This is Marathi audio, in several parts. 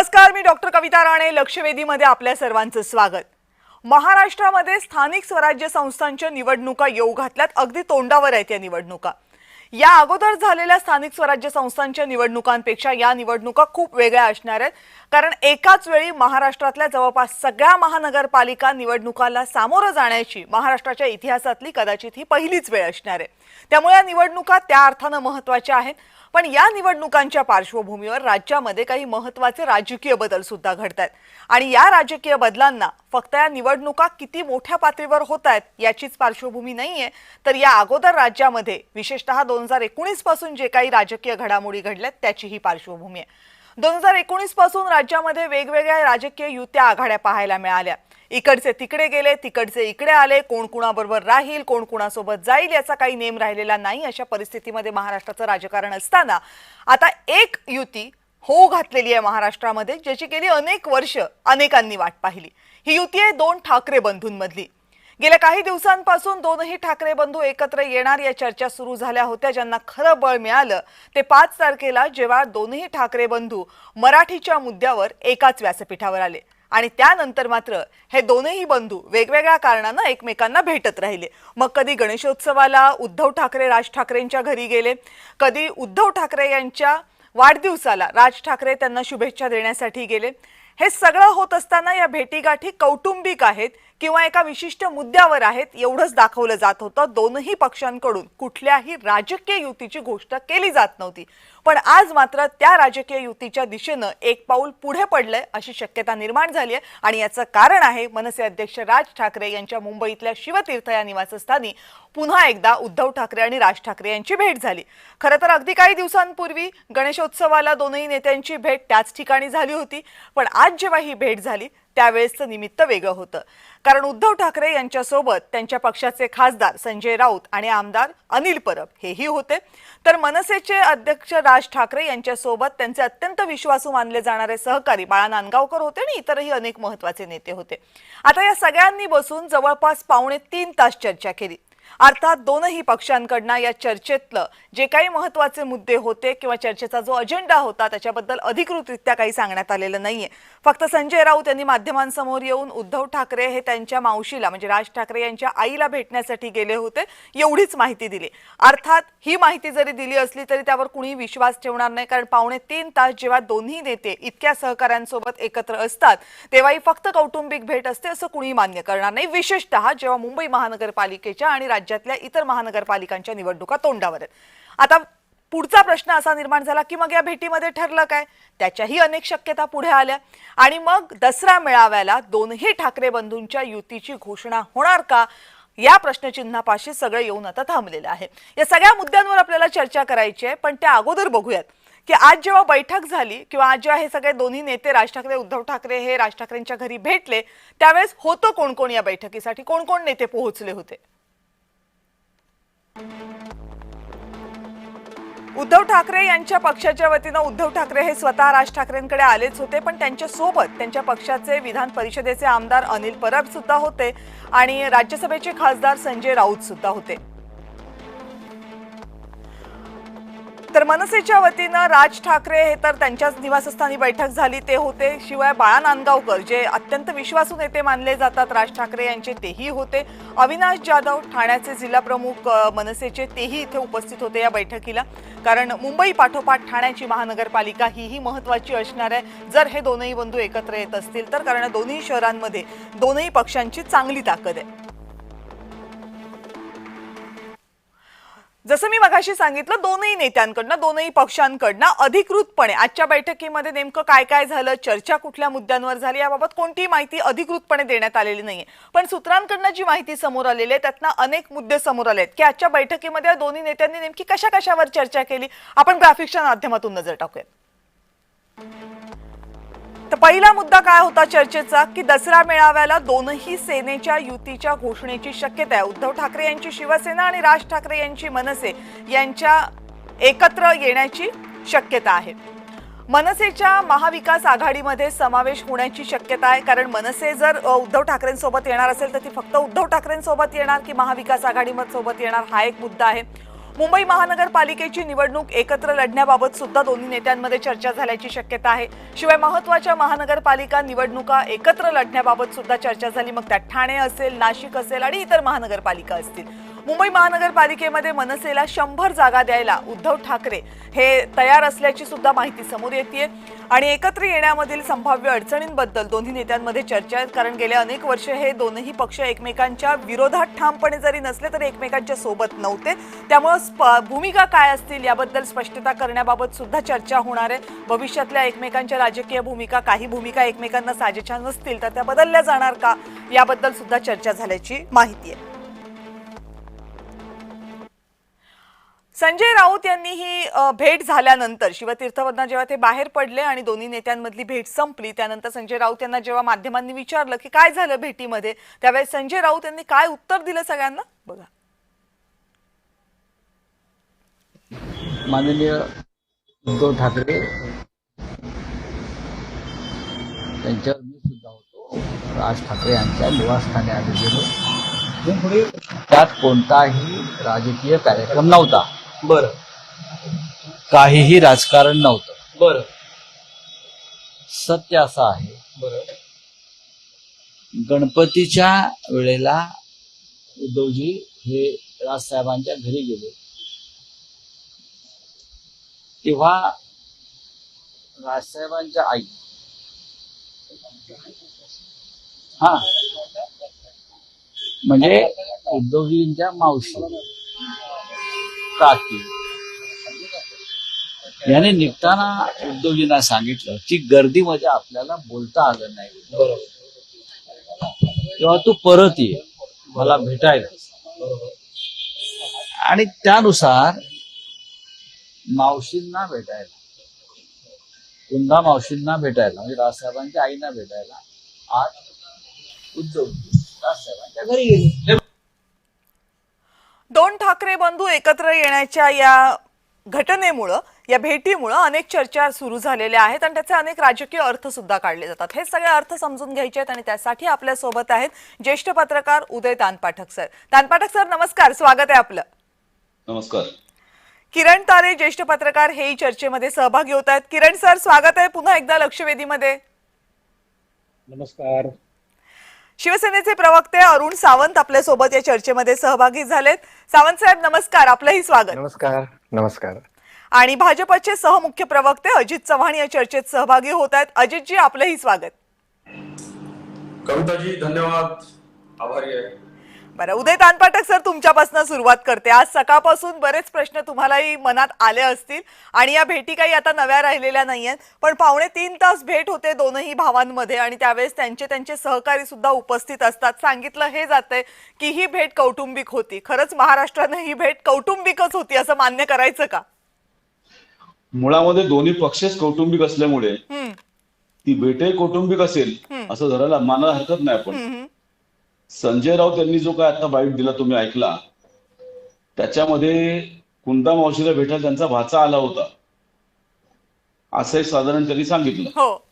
नमस्कार, मी डॉक्टर कविता राणे. लक्षवेधीमध्ये आपल्या सर्वांचं स्वागत. महाराष्ट्रामध्ये स्थानिक स्वराज्य संस्थांच्या निवडणुका येऊ घातल्यात. अगदी तोंडावर आहेत या निवडणुका. या अगोदर झालेल्या स्थानिक स्वराज्य संस्थांच्या निवडणुकांपेक्षा या निवडणुका खूप वेगळ्या असणार आहेत. कारण एकाच वेळी महाराष्ट्रातल्या जवळपास सगळ्या महानगरपालिका निवडणुकाला सामोरं जाण्याची महाराष्ट्राच्या इतिहासातली कदाचित ही पहिलीच वेळ असणार आहे. त्यामुळे या निवडणुका त्या अर्थाने महत्त्वाच्या आहेत. पण या निवडणुकांच्या पार्श्वभूमीवर राज्यामध्ये काही महत्त्वाचे राजकीय बदल सुद्धा घडतात आणि या राजकीय बदलांना फक्त या निवडणुका किती मोठ्या पातळीवर होत आहेत याचीच पार्श्वभूमी नाहीये, तर या अगोदर राज्यामध्ये विशेषतः 2019 पासून जे काही राजकीय घडामोडी घडल्यात त्याची ही पार्श्वभूमी आहे. 2019 पासून राज्यामध्ये वेगवेगळ्या राजकीय युत्या आघाड्या पाहायला मिळाल्या. इकडचे तिकडे गेले, तिकडचे इकडे आले, कोण कुणाबरोबर राहील, कोण कुणासोबत जाईल याचा काही नेम राहिलेला नाही. अशा परिस्थितीमध्ये महाराष्ट्राचं राजकारण असताना आता एक युती होऊ घातलेली आहे महाराष्ट्रामध्ये, ज्याची गेली अनेक वर्ष अनेकांनी वाट पाहिली. ही युती आहे दोन ठाकरे बंधूंमधली. गेल्या काही दिवसांपासून दोनही ठाकरे बंधू एकत्र येणार या चर्चा सुरू झाल्या होत्या. ज्यांना खरं बळ मिळालं ते 5 तारखेला, जेव्हा दोनही ठाकरे बंधू मराठीच्या मुद्द्यावर एकाच व्यासपीठावर आले आणि त्यानंतर मात्र हे दोनही बंधू वेगवेगळ्या कारणांना एकमेकांना भेटत राहिले. मग कधी गणेशोत्सवाला उद्धव ठाकरे राज ठाकरेंच्या घरी गेले, कधी उद्धव ठाकरे यांच्या वाढदिवसाला राज ठाकरे त्यांना शुभेच्छा देण्यासाठी गेले. हे सगळं होत असताना या भेटीगाठी कौटुंबिक आहेत किंवा एका विशिष्ट मुद्द्यावर आहेत एवढंच दाखवलं जात होतं. दोनही पक्षांकडून कुठल्याही राजकीय युतीची घोषणा केली जात नव्हती. पण आज मात्र त्या राजकीय युतीच्या दिशेनं एक पाऊल पुढे पडलंय अशी शक्यता निर्माण झाली आहे आणि याचं कारण आहे मनसे अध्यक्ष राज ठाकरे यांच्या मुंबईतल्या शिवतीर्थ या निवासस्थानी पुन्हा एकदा उद्धव ठाकरे आणि राज ठाकरे यांची भेट झाली. खरं तर अगदी काही दिवसांपूर्वी गणेशोत्सवाला दोनही नेत्यांची भेट त्याच ठिकाणी झाली होती. पण आज जेव्हा ही भेट झाली त्यावेळेचं निमित्त वेगळं होतं. कारण उद्धव ठाकरे यांच्यासोबत त्यांच्या पक्षाचे खासदार संजय राऊत आणि आमदार अनिल परब हेही होते. तर मनसेचे अध्यक्ष राज ठाकरे यांच्यासोबत त्यांचे अत्यंत विश्वासू मानले जाणारे सहकारी बाळा नांदगावकर होते आणि इतरही अनेक महत्त्वाचे नेते होते. आता या सगळ्यांनी बसून जवळपास 2.5 तास चर्चा केली. अर्थात दोनही पक्षांकडनं या चर्चेतलं जे काही महत्त्वाचे मुद्दे होते किंवा चर्चेचा जो अजेंडा होता त्याच्याबद्दल अधिकृतरित्या काही सांगण्यात आलेलं नाहीये. फक्त संजय राऊत यांनी माध्यमांसमोर येऊन उद्धव ठाकरे हे त्यांच्या मावशीला म्हणजे राज ठाकरे यांच्या आईला भेटण्यासाठी गेले होते एवढीच माहिती दिली. अर्थात ही माहिती जरी दिली असली तरी त्यावर कुणी विश्वास ठेवणार नाही. कारण 2.5 तास जेव्हा दोन्ही नेते इतक्या सहकाऱ्यांसोबत एकत्र असतात तेव्हाही फक्त कौटुंबिक भेट असते असं कुणी मान्य करणार नाही. विशेषतः जेव्हा मुंबई महानगरपालिकेच्या आणि राज्यातल्या इतर महानगरपालिकांच्या निवडणुका तोंडावर आहेत. आता पुढचा प्रश्न असा निर्माण झाला की मग या भेटीमध्ये ठरलं काय, त्याच्याही अनेक शक्यता पुढे आल्या आणि मग दसरा मेळाव्याला दोनही ठाकरे बंधूंच्या युतीची घोषणा होणार का या प्रश्नचिन्हापाशी सगळं येऊन आता थांबलेलं आहे. या सगळ्या मुद्द्यांवर आपल्याला चर्चा करायची आहे. पण त्या अगोदर बघूयात की आज जेव्हा बैठक झाली किंवा आज जेव्हा हे सगळे दोन्ही नेते राज ठाकरे उद्धव ठाकरे हे राज ठाकरेंच्या घरी भेटले त्यावेळेस होतं कोण कोण या बैठकीसाठी, कोण कोण नेते पोहोचले होते. उद्धव ठाकरे यांच्या पक्षाच्या वतीनं उद्धव ठाकरे हे स्वतः राज ठाकरेंकडे आलेच होते. पण त्यांच्या सोबत त्यांच्या पक्षाचे विधान परिषदेचे आमदार अनिल परब सुद्धा होते आणि राज्यसभेचे खासदार संजय राऊत सुद्धा होते. तर मनसेच्या वतीनं राज ठाकरे हे तर त्यांच्याच निवासस्थानी बैठक झाली ते होते. शिवाय बाळा नांदगावकर जे अत्यंत विश्वासू नेते मानले जातात राज ठाकरे यांचे तेही होते. अविनाश जाधव ठाण्याचे जिल्हा प्रमुख मनसेचे तेही इथे उपस्थित होते या बैठकीला. कारण मुंबई पाठोपाठ ठाण्याची महानगरपालिका ही महत्त्वाची असणार आहे जर हे दोनही बंधू एकत्र येत असतील तर. कारण दोन्ही शहरांमध्ये दोनही पक्षांची चांगली ताकद आहे. जसं मी मगाशी सांगितलं दोनही नेत्यांकडनं दोनही पक्षांकडनं अधिकृतपणे आजच्या बैठकीमध्ये नेमकं काय काय झालं, चर्चा कुठल्या मुद्द्यांवर झाली याबाबत कोणतीही माहिती अधिकृतपणे देण्यात आलेली नाहीये. पण सूत्रांकडनं जी माहिती समोर आलेली आहे त्यातनं अनेक मुद्दे समोर आले आहेत की आजच्या बैठकीमध्ये दोन्ही नेत्यांनी नेमकी कशा कशावर चर्चा केली. आपण ग्राफिक्सच्या माध्यमातून नजर टाकूया. तर पहिला मुद्दा काय होता चर्चेचा की दसरा मेळाव्याला दोनही सेनेच्या युतीच्या घोषणेची शक्यता आहे. उद्धव ठाकरे यांची शिवसेना आणि राज ठाकरे यांची मनसे यांच्या एकत्र येण्याची शक्यता आहे. मनसेच्या महाविकास आघाडीमध्ये समावेश होण्याची शक्यता आहे. कारण मनसे जर उद्धव ठाकरेंसोबत येणार असेल तर ती फक्त उद्धव ठाकरेंसोबत येणार की महाविकास आघाडीसोबत येणार हा एक मुद्दा आहे. मुंबई महानगरपालिकेची निवडणूक एकत्र लढण्याबाबत सुद्धा दोन्ही नेत्यांमध्ये चर्चा झाल्याची शक्यता आहे. शिवाय महत्त्वाच्या महानगरपालिका निवडणुका एकत्र लढण्याबाबत सुद्धा चर्चा झाली. मग त्यात ठाणे असेल, नाशिक असेल आणि इतर महानगरपालिका असतील. मुंबई महानगरपालिकेमध्ये मनसेला 100 जागा द्यायला उद्धव ठाकरे हे तयार असल्याची सुद्धा माहिती समोर येते आणि एकत्र येण्यामधील संभाव्य अडचणींबद्दल दोन्ही नेत्यांमध्ये चर्चा आहे. कारण गेल्या अनेक वर्षे हे दोनही पक्ष एकमेकांच्या विरोधात ठामपणे जरी नसले तरी एकमेकांच्या सोबत नव्हते. त्यामुळे भूमिका काय असतील याबद्दल स्पष्टता करण्याबाबत सुद्धा चर्चा होणार आहे. भविष्यातल्या एकमेकांच्या राजकीय भूमिका, काही भूमिका एकमेकांना साजेच्या नसतील तर त्या बदलल्या जाणार का याबद्दल सुद्धा चर्चा झाल्याची माहिती आहे. संजय राऊत यांनी ही भेट झाल्यानंतर शिवतीर्थवरनं जेव्हा ते बाहेर पडले आणि दोन्ही नेत्यांमधली भेट संपली त्यानंतर संजय राऊत यांना जेव्हा माध्यमांनी विचारलं की काय झालं भेटीमध्ये, त्यावेळेस संजय राऊत यांनी काय उत्तर दिलं सगळ्यांना बघा. माननीय उद्धव ठाकरे त्यांच्यावर मी सुद्धा होतो. राज ठाकरे यांच्या निवासस्थानी आम्ही गेलो. पुढे त्यात कोणताही राजकीय कार्यक्रम नव्हता. बरं. काहीही राजकारण नव्हतं. बरं. सत्य असं आहे, बरं. गणपतीच्या वेळेला उद्धवजी हे राजसाहेबांच्या घरी गेले. तेव्हा राजसाहेबांच्या आई म्हणजे उद्धवजींच्या मावशी काकी याने निघताना उद्धवजींना सांगितलं की गर्दीमध्ये आपल्याला बोलता आलं नाही, बरोबर. तेव्हा तू परत ये मला भेटायला. आणि त्यानुसार मावशींना भेटायला, कुंदा मावशींना भेटायला म्हणजे राजसाहेबांच्या आईना भेटायला आज उद्धवजी राजसाहेबांच्या घरी गेले. दोन ठाकरे बंधू एकत्र येण्याच्या या घटनेमुळं, या भेटीमुळं अनेक चर्चा सुरू झालेल्या आहेत आणि त्याचे अनेक राजकीय अर्थ सुद्धा काढले जातात. हे सगळे अर्थ समजून घ्यायचे आहेत आणि त्यासाठी आपल्या सोबत आहेत ज्येष्ठ पत्रकार उदय तानपाठक सर. तानपाठक सर नमस्कार, स्वागत आहे आपलं. नमस्कार. किरण तारे ज्येष्ठ पत्रकार हेही चर्चेमध्ये सहभागी होत आहेत. किरण सर स्वागत आहे पुन्हा एकदा लक्षवेधीमध्ये. नमस्कार. शिवसेनेचे प्रवक्ते अरुण सावंत आपल्या सोबत या चर्चेमध्ये सहभागी झालेत. सावंत साहेब नमस्कार, आपलंही स्वागत. नमस्कार. नमस्कार. आणि भाजपचे सहमुख्य प्रवक्ते अजित चव्हाण या चर्चेत सहभागी होत आहेत. अजितजी आपलंही स्वागत. कविताजी धन्यवाद, आभारी आहे. बरं, उदय तानपाठक सर तुमच्यापासून सुरुवात करते. आज सकाळपासून बरेच प्रश्न तुम्हालाही मनात आले असतील आणि या भेटी काही आता नव्या राहिलेल्या नाहीयेत, पण 2.5 तास भेट होते दोनही भावांमध्ये आणि त्यावेळेस त्यांचे सहकारी सुद्धा उपस्थित असतात. सांगितलं हे जातंय की ही भेट कौटुंबिक होती. खरंच महाराष्ट्राने ही भेट कौटुंबिकच होती असं मान्य करायचं का? मुळामध्ये दोन्ही पक्षच कौटुंबिक असल्यामुळे ती भेटही कौटुंबिक असेल असं धरायला मानायला हरकत नाही. आपण संजय राऊत यांनी जो काय आता बाईट दिला तुम्ही ऐकला, त्याच्यामध्ये कुंदा मावशीला भेटायला त्यांचा भाचा आला होता असंही साधारण त्यांनी सांगितलं. हो.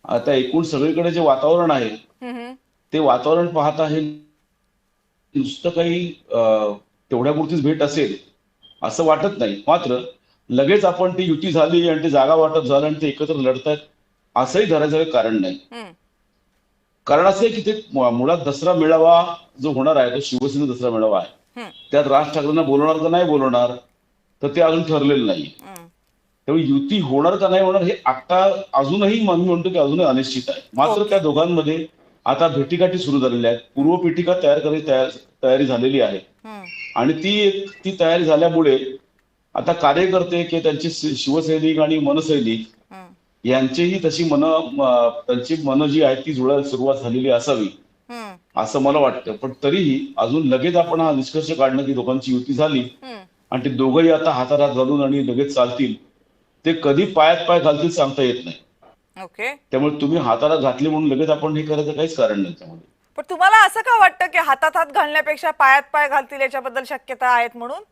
आता एकूण सगळीकडे जे वातावरण आहे ते वातावरण पाहता हे नुसतं काही तेवढ्यापुरतीच भेट असेल असं वाटत नाही. मात्र लगेच आपण ती युती झाली आणि ते जागा वाटप झालं आणि ते एकत्र लढतायत असंही धरायचं कारण नाही. कारण असं आहे की ते मुळात दसरा मेळावा जो होणार आहे तो शिवसेना दसरा मेळावा आहे. त्यात राज ठाकरेंना बोलवणार का नाही बोलवणार तर ते अजून ठरलेलं नाही. त्यामुळे युती होणार का नाही होणार हे आता अजूनही मी म्हणतो की अजूनही अनिश्चित आहे. मात्र त्या दोघांमध्ये आता भेटीगाठी सुरू झालेल्या आहेत. पूर्वपीठिका तयार करायची तयारी झालेली आहे आणि ती तयारी झाल्यामुळे आता कार्यकर्ते किंवा त्यांचे शिवसैनिक आणि मनसैनिक यांचीही तशी त्यांची मन जी आहेत ती जुळायला सुरुवात झालेली असावी असं मला वाटतं. पण तरीही अजून लगेच आपण हा निष्कर्ष काढणं की दोघांची युती झाली आणि ते दोघंही आता हातात हात घालून आणि लगेच चालतील, ते कधी पायात पाय घालतील सांगता येत नाही. ओके. त्यामुळे तुम्ही हाताला घातले म्हणून लगेच आपण हे करायचं काहीच कारण नाही त्यामध्ये. पण तुम्हाला असं का वाटतं की हातात हात घालण्यापेक्षा पायात पाय घालतील याच्याबद्दल शक्यता आहेत म्हणून?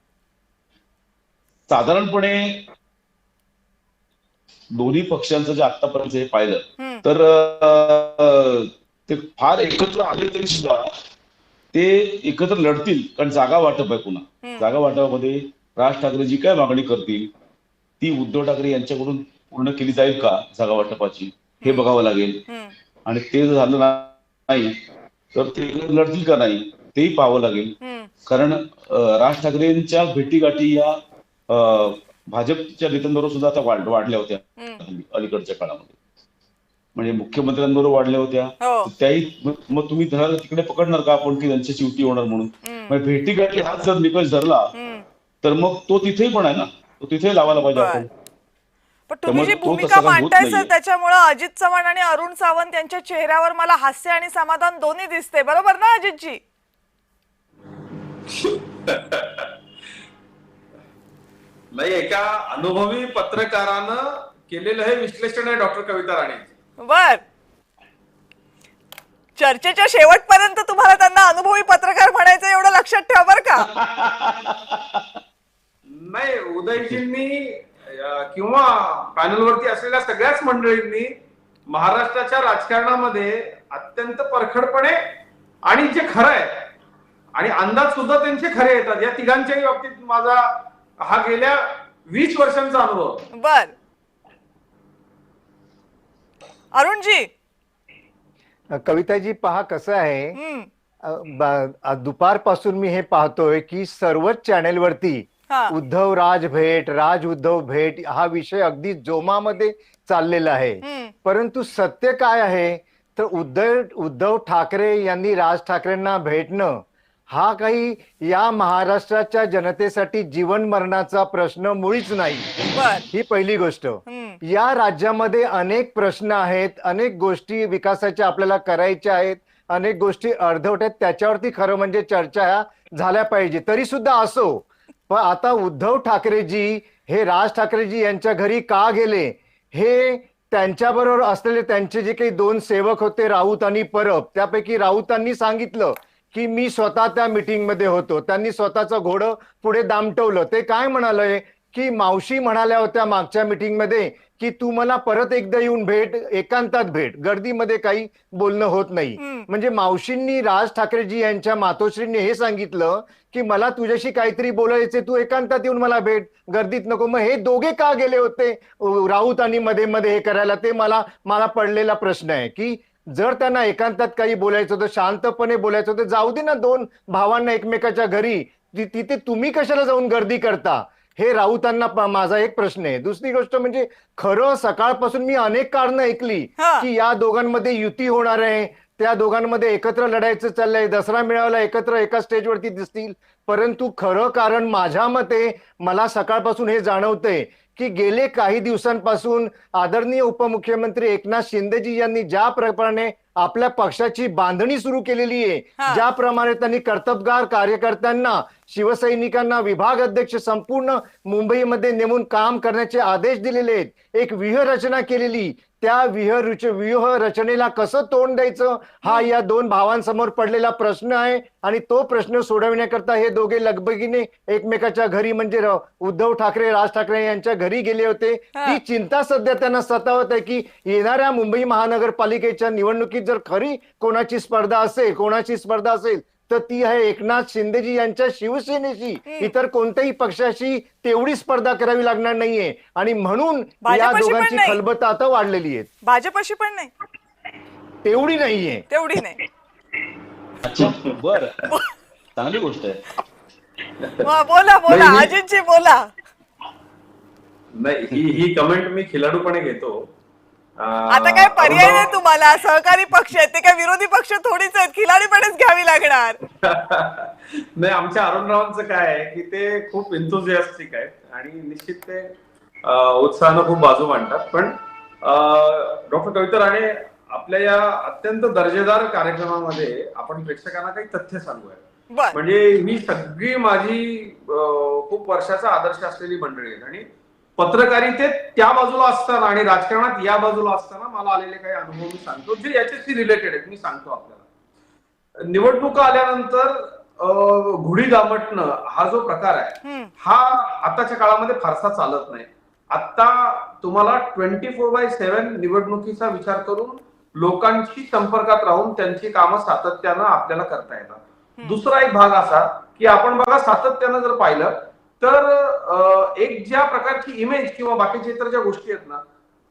साधारणपणे दोन्ही पक्षांचं जे आतापर्यंत हे पाहिलं तर ते फार एकत्र आले तरी सुद्धा ते एकत्र लढतील, कारण जागा वाटप आहे पुन्हा. जागा वाटपामध्ये राज ठाकरे जी काय मागणी करतील ती उद्धव ठाकरे यांच्याकडून पूर्ण केली जाईल का जागा वाटपाची, हे बघावं लागेल. आणि ते जर झालं नाही तर ते लढतील का नाही तेही पाहावं लागेल. कारण राज ठाकरेंच्या भेटीगाठी या भाजपच्या नेत्यांबरोबर सुद्धा आता वाढल्या होत्या अलीकडच्या काळामध्ये. म्हणजे मुख्यमंत्र्यांबरोबर वाढल्या होत्या. हो. त्याही मग तुम्ही धराला तिकडे पकडणार का आपण की त्यांच्याची युती होणार म्हणून. मग भेटीगाठी हाच जर निकष धरला तर मग तो तिथेही पण आहे ना, तो तिथे लावायला पाहिजे आपण. पण तुम्ही जी भूमिका मांडताय सर त्याच्यामुळे अजित चव्हाण आणि अरुण सावंत यांच्या चेहऱ्यावर मला हास्य आणि समाधान दोन्ही दिसते, बरोबर ना अजितजी? नाही, एका अनुभवी पत्रकारानं केलेलं हे विश्लेषण आहे डॉक्टर कविता राणे. बर, चर्चेच्या शेवटपर्यंत तुम्हाला त्यांना अनुभवी पत्रकार म्हणायचं एवढं लक्षात ठेवा बरं का. नाही, उदयजींनी किंवा पॅनलवरती असलेल्या सगळ्याच मंडळींनी महाराष्ट्राच्या राजकारणामध्ये अत्यंत परखडपणे आणि जे खरं आहे आणि अंदाज सुद्धा त्यांचे खरे येतात, या तिघांच्याही बाबतीत माझा हा गेल्या 20 वर्षांचा अनुभव. बर, अरुणजी. कविताजी पहा कसं आहे, दुपारपासून मी हे पाहतोय की सर्वच चॅनेलवरती उद्धव राज भेट, राज उद्धव भेट हा विषय अगदी जोमामध्ये चाललेला आहे. परंतु सत्य काय आहे तर उद्धव ठाकरे यांनी राज ठाकरेंना भेटणं हा काही या महाराष्ट्राच्या जनतेसाठी जीवन मरणाचा प्रश्न मुळीच नाही. ही पहिली गोष्ट. या राज्यामध्ये अनेक प्रश्न आहेत, अनेक गोष्टी विकासाच्या आपल्याला करायच्या आहेत, अनेक गोष्टी अर्धवट आहेत, त्याच्यावरती खरं म्हणजे चर्चा ह्या झाल्या पाहिजे. तरी सुद्धा असो, पण आता उद्धव ठाकरेजी हे राज ठाकरेजी यांच्या घरी का गेले हे त्यांच्याबरोबर असलेले त्यांचे जे काही 2 सेवक होते राऊत आणि परब, त्यापैकी राऊतांनी सांगितलं की मी स्वतः त्या मीटिंग मध्ये होतो. त्यांनी स्वतःचं घोडं पुढे दामटवलं. ते काय म्हणालंय की मावशी म्हणाल्या होत्या मागच्या मीटिंग मध्ये की तू मला परत एकदा येऊन भेट, एकांतात भेट, गर्दीमध्ये काही बोलणं होत नाही. म्हणजे मावशींनी राज ठाकरेजी यांच्या मातोश्रींनी हे सांगितलं की मला तुझ्याशी काहीतरी बोलायचे, तू एकांतात येऊन मला भेट, गर्दीत नको. मग हे दोघे का गेले होते राऊत आणि मध्ये मध्ये हे करायला, ते मला पडलेला प्रश्न आहे की जर त्यांना एकांतात काही बोलायचं होतं, शांतपणे बोलायचं होतं, जाऊ दे ना 2 भावांना एकमेकाच्या घरी, तिथे तुम्ही कशाला जाऊन गर्दी करता, हे राऊतांना माझा एक प्रश्न आहे. दुसरी गोष्ट म्हणजे खरं सकाळपासून मी अनेक कारणं ऐकली की या दोघांमध्ये युती होणार आहे, त्या दोघांमध्ये एकत्र लढायचं चाललंय, दसरा मेळाव्याला एकत्र एका स्टेजवरती दिसतील. परंतु खरं कारण माझ्या मते मला सकाळपासून हे जाणवतंय की गेले काही दिवसांपासून आदरणीय उपमुख्यमंत्री एकनाथ शिंदेजी यांनी ज्या प्रकारे आपल्या पक्षाची बांधणी सुरू केलेली आहे, ज्याप्रमाणे त्यांनी कर्तबगार कार्यकर्त्यांना, शिवसैनिकांना, विभाग अध्यक्ष संपूर्ण मुंबईमध्ये नेमून काम करण्याचे आदेश दिलेले आहेत, एक व्यूहरचना केलेली, त्या व्यूहरचनेला कसं तोंड द्यायचं हा या 2 भावांसमोर पडलेला प्रश्न आहे. आणि तो प्रश्न सोडविण्याकरता हे दोघे लगबगीने एकमेकाच्या घरी म्हणजे उद्धव ठाकरे, राज ठाकरे यांच्या घरी गेले होते. ती चिंता सध्या त्यांना सतावत आहे की येणाऱ्या मुंबई महानगरपालिकेच्या निवडणुकीत जर खरी कोणाची स्पर्धा असेल तर ती आहे एकनाथ शिंदेजी यांच्या शिवसेनेशी. इतर कोणत्याही पक्षाशी तेवढी स्पर्धा करावी लागणार नाहीये आणि म्हणून या दोघांची खलबत आता वाढलेली आहे. भाजपशी पण नाही, तेवढी नाहीये. अच्छा, बर, चांगली गोष्ट आहे. बोला अजितजी बोला. नाही, ही कमेंट मी खिलाडूपणे घेतो. आता काय पर्याय नाही तुम्हाला, सहकारी पक्ष आहेत ते काय विरोधी पक्ष थोडीच आहेत, खिलाडीपणेच घ्यावी लागणार. नाही, आमच्या अरुणरावांचं काय आहे की ते खूप एन्थुसियास्टिक आहेत आणि निश्चित ते उत्साहानं खूप बाजू मांडतात. पण डॉक्टर कविता राणे, आपल्या या अत्यंत दर्जेदार कार्यक्रमामध्ये आपण प्रेक्षकांना काही तथ्य सांगूया. म्हणजे ही सगळी माझी खूप वर्षाचा आदर्श असलेली मंडळी आहेत आणि पत्रकारितेत त्या बाजूला असताना आणि राजकारणात या बाजूला असताना मला आलेले काही अनुभव मी सांगतो जे याच्याशी रिलेटेड आहेत. मी सांगतो आपल्याला, निवडणुका आल्यानंतर घुडी दामटणं हा जो प्रकार आहे हा आताच्या काळामध्ये फारसा चालत नाही. आता तुम्हाला 24/7 निवडणुकीचा विचार करून लोकांशी संपर्कात राहून त्यांची कामं सातत्यानं आपल्याला करता येतात. दुसरा एक भाग असा की आपण बघा सातत्यानं जर पाहिलं तर एक ज्या प्रकारची इमेज किंवा बाकीच्या इतर ज्या गोष्टी आहेत ना,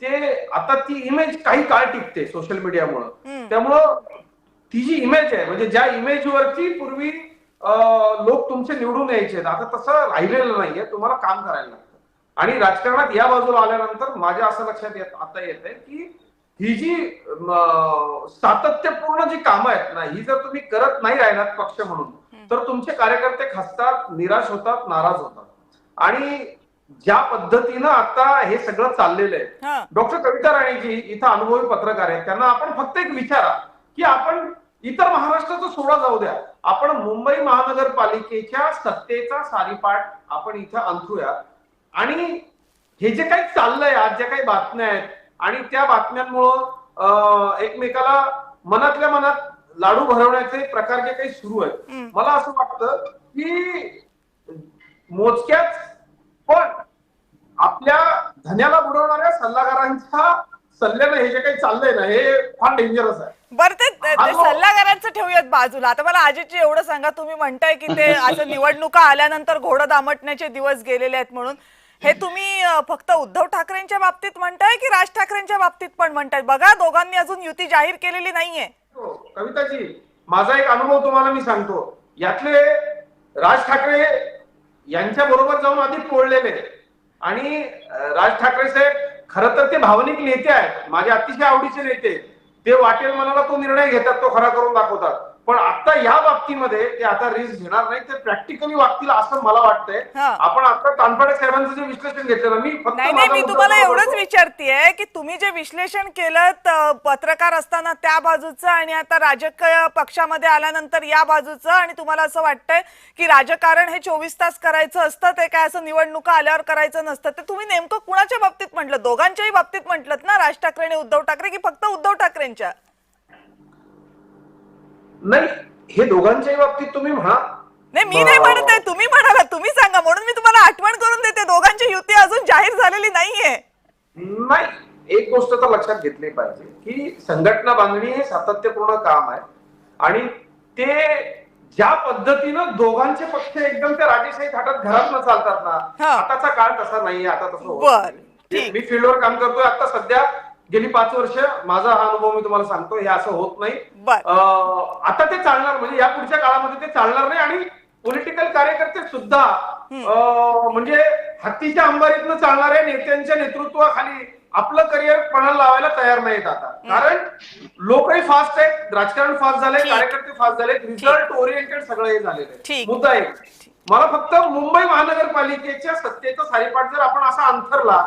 ते आता ती इमेज काही काळ टिकते सोशल मीडियामुळं. त्यामुळं ती जी इमेज आहे, म्हणजे ज्या इमेजवरती पूर्वी लोक तुमचे निवडून यायचे, आता तसं राहिलेलं नाहीये. तुम्हाला काम करायला लागतं. आणि राजकारणात या बाजूला आल्यानंतर माझ्या असं लक्षात आता येत आहे की ही जी सातत्यपूर्ण जी कामं आहेत ना, ही जर तुम्ही करत नाही राहिलात पक्ष म्हणून, तर तुमचे कार्यकर्ते खचतात, निराश होतात, नाराज होतात. आणि ज्या पद्धतीनं आता हे सगळं चाललेलं आहे, डॉक्टर कविता राणेजी इथं अनुभवी पत्रकार आहेत, त्यांना आपण फक्त एक विचारा की आपण इतर महाराष्ट्राचं सोडा जाऊ द्या, आपण मुंबई महानगरपालिकेच्या सत्तेचा सारीपाट आपण इथं अंथरूया. आणि हे जे काही चाललंय, आज ज्या काही बातम्या आहेत आणि त्या बातम्यांमुळं एकमेकाला मनातल्या मनात लाडू भरवण्याचे प्रकार जे काही सुरू आहेत, मला असं वाटतं की मोजक्याच पण आपल्या धन्याला बुडवणाऱ्या सल्लागारांच्या सल्ल्यानं हे जे काही चाललंय ना, हे फार डेंजरस आहे. बरं, ते सल्लागारांचं ठेवूयात बाजूला. आता मला अजितजी एवढं सांगा, तुम्ही म्हणताय की ते असं निवडणुका आल्यानंतर घोडं दामटण्याचे दिवस गेलेले आहेत म्हणून, हे तुम्ही फक्त उद्धव ठाकरेंच्या बाबतीत म्हणताय की राज ठाकरेंच्या बाबतीत पण म्हणताय? बघा, दोघांनी अजून युती जाहीर केलेली नाहीये. कविताजी, माझा एक अनुभव तुम्हाला मी सांगतो. यातले राज ठाकरे यांच्या बरोबर जाऊन आधी पोळलेले, आणि राज ठाकरे साहेब खरं तर ते भावनिक नेते आहेत, माझे अतिशय आवडीचे नेते. ते वाटेल मनाला तो निर्णय घेतात, तो खरा करून दाखवतात. पण आता या बाबतीमध्ये ते आता रिस्क घेणार नाही, ते प्रॅक्टिकली वागतील असं मला वाटतंय. आपण आता तानपाडे साहेबांचं जे विश्लेषण घेतलं, मी फक्त मी तुम्हाला एवढंच विचारतेय की तुम्ही जे विश्लेषण केलं पत्रकार असताना त्या बाजूचं आणि आता राजकीय पक्षामध्ये आल्यानंतर या बाजूचं, आणि तुम्हाला असं वाटतंय की राजकारण हे 24 तास करायचं असतं, ते काय असं निवडणुका आल्यावर करायचं नसतं, ते तुम्ही नेमकं कुणाच्या बाबतीत म्हटलं? दोघांच्याही बाबतीत म्हटलं ना, राज ठाकरे आणि उद्धव ठाकरे, की फक्त उद्धव ठाकरेंच्या? नाही, हे दोघांच्याही बाबतीत तुम्ही म्हणा. नाही, मी नाही म्हणत आहे, तुम्ही म्हणाला, तुम्ही सांगा, म्हणून मी तुम्हाला आठवण करून देते, दोघांची युती अजून जाहीर झालेली नाहीये. नाही, एक गोष्ट तर लक्षात घेतली पाहिजे की संघटना बांधणी हे सातत्यपूर्ण काम आहे, आणि ते ज्या पद्धतीनं दोघांचे पक्ष एकदम त्या राजेशाही थाटात घरात न चालतात ना, आताचा काळ तसा नाहीये. आता तसं होत. मी फील्डवर काम करतोय आता सध्या गेली 5 वर्ष, माझा हा अनुभव मी तुम्हाला सांगतो, हे असं होत नाही. आता ते चालणार, म्हणजे या पुढच्या काळामध्ये ते चालणार नाही. आणि पॉलिटिकल कार्यकर्ते सुद्धा म्हणजे हत्तीच्या अंबारीतनं चालणाऱ्या नेत्यांच्या नेतृत्वाखाली आपलं करिअर पणाला लावायला तयार नाहीत आता. कारण लोकही फास्ट आहेत, राजकारण फास्ट झालंय, कार्यकर्ते फास्ट झाले, रिझल्ट ओरिएंटेड सगळं हे झालेलं आहे. मुद्दा एक, मला फक्त मुंबई महानगरपालिकेच्या सत्तेचा सारीपाट जर आपण असा अंथरला,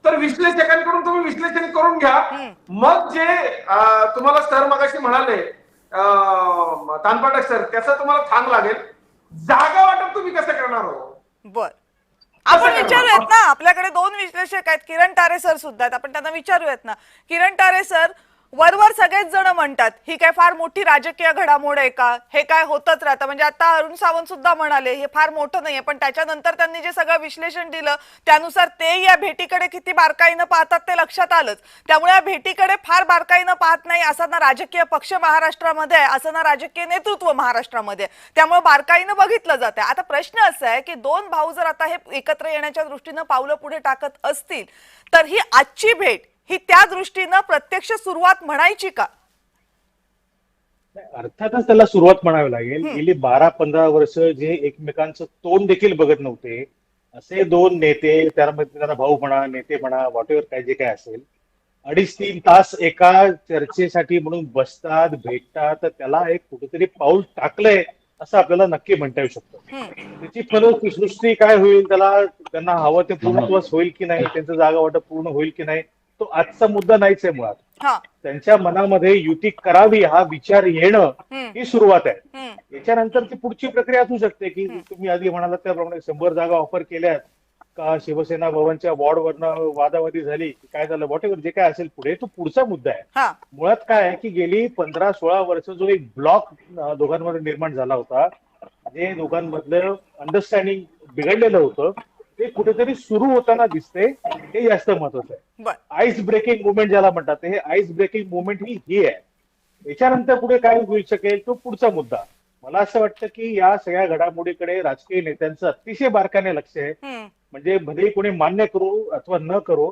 तर विश्लेषकांकडून तुम्ही विश्लेषण करून घ्या. मग जे तुम्हाला सर मगाशी म्हणाले तानपाटक सर, त्याचं तुम्हाला थांग लागेल. जागा वाटप तुम्ही कसं करणार हो? बर, आपण विचारूयात ना, आपल्याकडे 2 विश्लेषक आहेत, किरण तारे सर सुद्धा आहेत, आपण त्यांना विचारूयात ना. किरण तारे सर, वरवर सगळेच जण म्हणतात ही काय फार मोठी राजकीय घडामोड आहे का, हे काय होतच राहतं. म्हणजे आता अरुण सावंत सुद्धा म्हणाले हे फार मोठं नाहीये, पण त्याच्यानंतर त्यांनी जे सगळं विश्लेषण दिलं त्यानुसार ते या भेटीकडे किती बारकाईनं पाहतात ते लक्षात आलंच. त्यामुळे या भेटीकडे फार बारकाईनं पाहत नाही असं ना राजकीय पक्ष महाराष्ट्रामध्ये आहे, असं ना राजकीय नेतृत्व महाराष्ट्रामध्ये, त्यामुळे बारकाईनं बघितलं जाते. आता प्रश्न असा आहे की 2 भाऊ जर आता हे एकत्र येण्याच्या दृष्टीनं पावलं पुढे टाकत असतील, तर ही आजची भेट ही त्या दृष्टीनं प्रत्यक्ष सुरुवात म्हणायची का? अर्थातच त्याला सुरुवात म्हणावी लागेल. गेली 12-15 वर्ष जे एकमेकांचं तोंड देखील बघत नव्हते, असे 2 नेते, त्यामध्ये त्यांना भाऊ म्हणा, नेते म्हणा, व्हॉटएव्हर काय जे काय असेल, 2.5-3 तास एका चर्चेसाठी म्हणून बसतात, भेटतात, तर त्याला एक कुठेतरी पाऊल टाकलंय असं आपल्याला नक्की म्हणता येऊ शकतं. त्याची फलसृष्टी काय होईल, त्यांना हवं ते पूर्णत्वास होईल की नाही, त्यांचं जागा वाटप पूर्ण होईल की नाही, तो आजचा मुद्दा नाहीच आहे. मुळात त्यांच्या मनामध्ये युती करावी हा विचार येणं ही सुरुवात आहे. याच्यानंतर ती पुढची प्रक्रिया असू शकते की तुम्ही आधी म्हणालात त्याप्रमाणे 100 जागा ऑफर केल्यात का, शिवसेना भवनच्या वॉर्डवरनं वादावादी झाली, काय झालं, व्हॉटएव्हर जे काय असेल पुढे, तो पुढचा मुद्दा आहे. मुळात काय आहे की गेली 15-16 वर्ष जो एक ब्लॉक दोघांमध्ये निर्माण झाला होता, जे दोघांमधलं अंडरस्टँडिंग बिघडलेलं होतं, ते कुठेतरी सुरू होताना दिसते, हे जास्त महत्वाचं आहे. आईस ब्रेकिंग मुवमेंट ज्याला म्हणतात, हे आईस ब्रेकिंग मुवमेंट ही आहे. याच्यानंतर पुढे काय होऊ शकेल तो पुढचा मुद्दा. मला असं वाटतं की या सगळ्या घडामोडीकडे राजकीय नेत्यांचं अतिशय बारकाईने लक्ष आहे. म्हणजे भले कोणी मान्य करू अथवा न करू,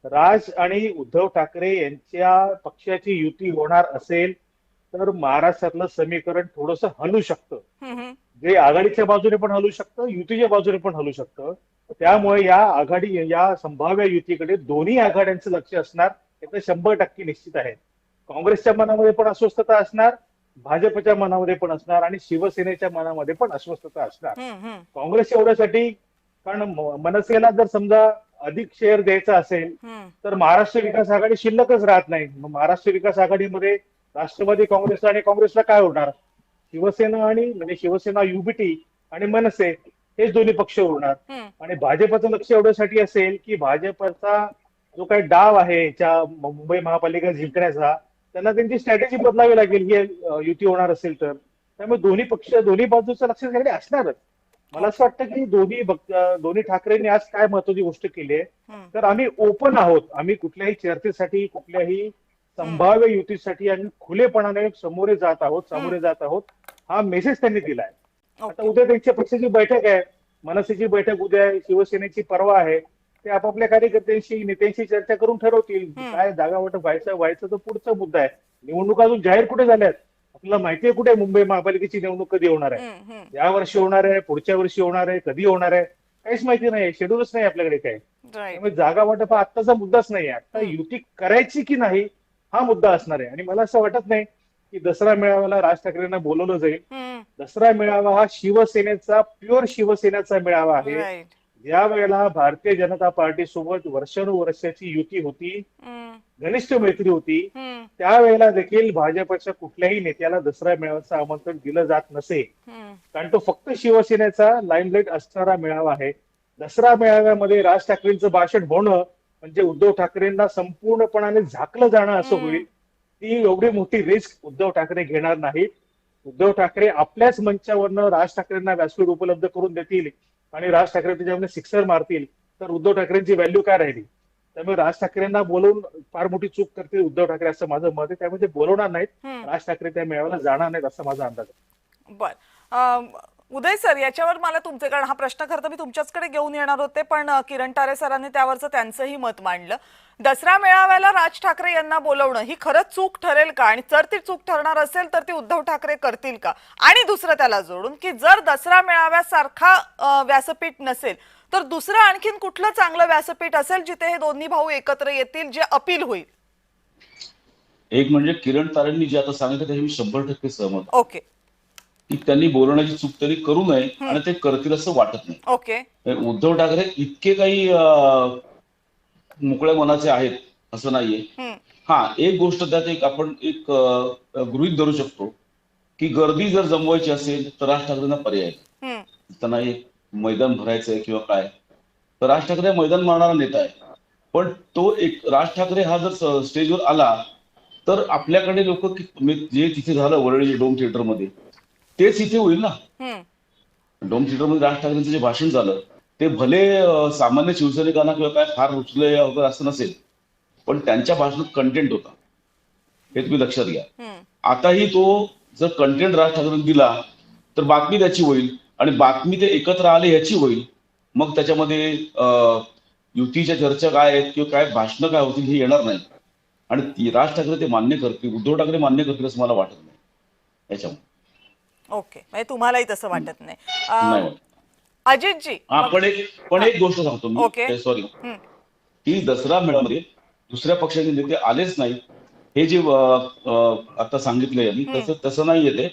राज आणि उद्धव ठाकरे यांच्या पक्षाची युती होणार असेल तर महाराष्ट्रातलं समीकरण थोडंसं हलू शकतं. जे आघाडीच्या बाजूने पण हलू शकतं, युतीच्या बाजूने पण हलू शकतं. त्यामुळे या संभाव्य युतीकडे दोन्ही आघाड्यांचं लक्ष असणार हे तर 100% निश्चित आहे. काँग्रेसच्या मनामध्ये पण अस्वस्थता असणार, भाजपच्या मनामध्ये पण असणार आणि शिवसेनेच्या मनामध्ये पण अस्वस्थता असणार. काँग्रेस एवढ्यासाठी, कारण मनसेला जर समजा अधिक शेअर द्यायचा असेल तर महाराष्ट्र विकास आघाडी शिल्लकच राहत नाही. मग महाराष्ट्र विकास आघाडीमध्ये राष्ट्रवादी काँग्रेस आणि काँग्रेसला काय होणार? शिवसेना आणि म्हणजे शिवसेना युबीटी आणि मनसे हेच दोन्ही पक्ष उरणार. आणि भाजपचं लक्ष एवढ्यासाठी असेल की भाजपचा जो काही डाव आहे मुंबई महापालिका जिंकण्याचा, त्यांना त्यांची स्ट्रॅटेजी बदलावी लागेल ही युती होणार असेल तर. त्यामुळे दोन्ही पक्ष दोन्ही बाजूचं लक्ष त्याकडे असणारच. मला असं वाटतं की दोन्ही ठाकरेंनी आज काय महत्वाची गोष्ट केली आहे तर आम्ही ओपन आहोत. आम्ही कुठल्याही चर्चेसाठी, कुठल्याही संभाव्य युतीसाठी आम्ही खुलेपणाने सामोरे जात आहोत. हा मेसेज त्यांनी दिलाय. आता उद्या त्यांच्या पक्षाची बैठक आहे, मनसेची बैठक उद्या आहे, शिवसेनेची परवा आहे. ते आपापल्या कार्यकर्त्यांशी, नेत्यांशी चर्चा करून ठरवतील काय जागा वाटप व्हायचं तर पुढचा मुद्दा आहे. निवडणुका अजून जाहीर कुठे झाल्यात? आपल्याला माहितीये कुठे मुंबई महापालिकेची निवडणूक कधी होणार आहे? या वर्षी होणार आहे, पुढच्या वर्षी होणार आहे, कधी होणार आहे काहीच माहिती नाही. शेड्यूलच नाही आपल्याकडे काय. त्यामुळे जागा वाटप हा आत्ताचा मुद्दाच नाही. आता युती करायची की नाही हा मुद्दा असणार आहे. आणि मला असं वाटत नाही की दसरा मेळाव्याला राज ठाकरेंना बोलवलं जाईल. दसरा मेळावा हा शिवसेनेचा, प्युअर शिवसेनेचा मेळावा आहे. ज्या वेळेला भारतीय जनता पार्टी सोबत वर्षानुवर्षाची युती होती, घनिष्ठ मैत्री होती, त्यावेळेला देखील भाजपच्या कुठल्याही नेत्याला दसरा मेळाव्याचं आमंत्रण दिलं जात नसे. कारण तो फक्त शिवसेनेचा लाईमलाईट असणारा मेळावा आहे. दसरा मेळाव्यामध्ये राज ठाकरेंचं भाषण होणं म्हणजे उद्धव ठाकरेंना संपूर्णपणाने झाकलं जाणं असं होईल. ती एवढी मोठी रिस्क उद्धव ठाकरे घेणार नाहीत. उद्धव ठाकरे आपल्याच मंचावरनं राज ठाकरेंना व्यासपीठ उपलब्ध करून देतील आणि राज ठाकरे त्याच्यामध्ये सिक्सर मारतील तर उद्धव ठाकरेंची व्हॅल्यू काय राहिली? त्यामुळे राज ठाकरेंना बोलवून फार मोठी चूक करतील उद्धव ठाकरे असं माझं मत आहे. त्यामुळे ते बोलवणार नाहीत, राज ठाकरे त्या मेळाव्याला जाणार नाहीत असा माझा अंदाज आहे. बर, उदय सर, याच्यावर मला तुमचे, कारण हा प्रश्न खरं तर मी तुमच्याचकडे घेऊन येणार होते, पण किरण तारे सरांनी त्यावरचं त्यांचंही मत मांडलं. दसरा मेळाव्याला राज ठाकरे यांना बोलवणं ही खरंच चूक ठरेल का? आणि जर ती चूक ठरणार असेल तर ती उद्धव ठाकरे करतील का? आणि दुसरं त्याला जोडून की जर दसरा मेळाव्यासारखा व्यासपीठ नसेल तर दुसरं आणखीन कुठलं चांगलं व्यासपीठ असेल जिथे हे दोन्ही भाऊ एकत्र येतील, जे अपील होईल? एक म्हणजे किरण तारेंनी जे आता सांगितलं त्याशी मी 100% सहमत. ओके. की त्यांनी बोलवण्याची चूक तरी करू नये आणि ते करतील असं वाटत नाही. ओके. उद्धव ठाकरे इतके काही मोकळ्या मनाचे आहेत असं नाहीये. हा, एक गोष्ट त्यात आपण गृहीत धरू शकतो की गर्दी जर जमवायची असेल तर राज ठाकरेंना पर्याय आहे. त्यांना एक मैदान भरायचंय किंवा काय, तर राज ठाकरे मैदान मारणारा नेता आहे. पण तो एक राज ठाकरे हा जर स्टेजवर आला तर आपल्याकडे लोक जे तिथे झालं वरळी डोम थिएटरमध्ये तेच इथे होईल ना. डोम थिएटरमध्ये राज ठाकरेंचं जे भाषण झालं ते भले सामान्य शिवसैनिकांना किंवा काय फार रुचले वगैरे असं नसेल, पण त्यांच्या भाषणात कंटेंट होता, हे तुम्ही लक्षात घ्या. आताही तो जर कंटेंट राज ठाकरेंनी दिला तर बातमी त्याची होईल आणि बातमी ते एकत्र आले याची होईल. मग त्याच्यामध्ये युतीच्या चर्चा काय आहेत किंवा काय भाषणं काय होतील हे येणार नाही. आणि राज ठाकरे ते मान्य करतील, उद्धव ठाकरे मान्य करतील असं मला वाटत नाही याच्यामुळे. ओके, म्हणजे तुम्हालाही तसं वाटत नाही. अजितजी, पण एक गोष्ट सांगतो मी, सॉरी, की दसरा मेळाव्यामध्ये दुसऱ्या पक्षाचे नेते आलेच नाही हे जे आता सांगितलंय यांनी तसं नाही येते.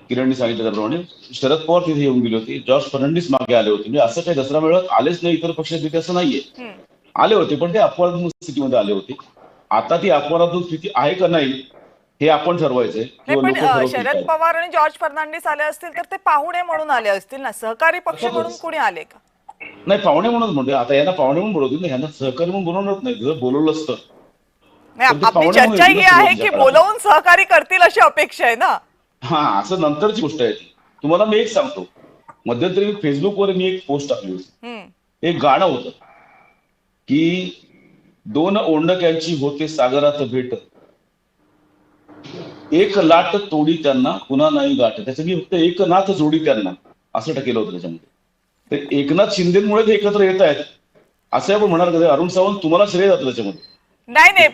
किरणनी सांगितलं त्याप्रमाणे शरद पवार तिथे येऊन गेले होते, जॉर्ज फर्नांडिस मागे आले होते. म्हणजे असं काही दसरा मेळाव्यात आलेच नाही इतर पक्षाचे नेते असं नाहीये. आले होते पण ते अपवादात्मक स्थितीमध्ये आले होते. आता ती अपवादात्मक स्थिती आहे का नाही हे आपण ठरवायचंय. पण शरद पवार आणि जॉर्ज फर्नांडिस आले असतील तर ते पाहुणे म्हणून आले असतील ना, सहकारी पक्ष म्हणून कोणी आले का? नाही, पाहुणे म्हणून म्हणते. आता यांना पाहुणे म्हणून बोलवतील ना, यांना सहकारी म्हणून बोलवणार नाही. जर बोलवलं असतं, आपली चर्चा ही आहे की बोलवून सहकारी करतील अशी अपेक्षा आहे ना. हा, असं नंतरची गोष्ट आहे ती. तुम्हाला मी एक सांगतो, मध्यंतरी फेसबुकवर मी एक पोस्ट टाकली होती. एक गाणं होतं की 2 ओंडक्यांची होते सागरात भेट, एक लाट तोडी त्यांना पुन्हा नाही गाठ, त्याचं मी फक्त एकनाथ जोडी त्यांना असं केलं होतं त्याच्यामध्ये. ते एकनाथ शिंदेमुळे ते एकत्र येत आहेत असं आपण म्हणाल का? अरुण सावंत तुम्हाला श्रेय जातं त्याच्यामध्ये? नाही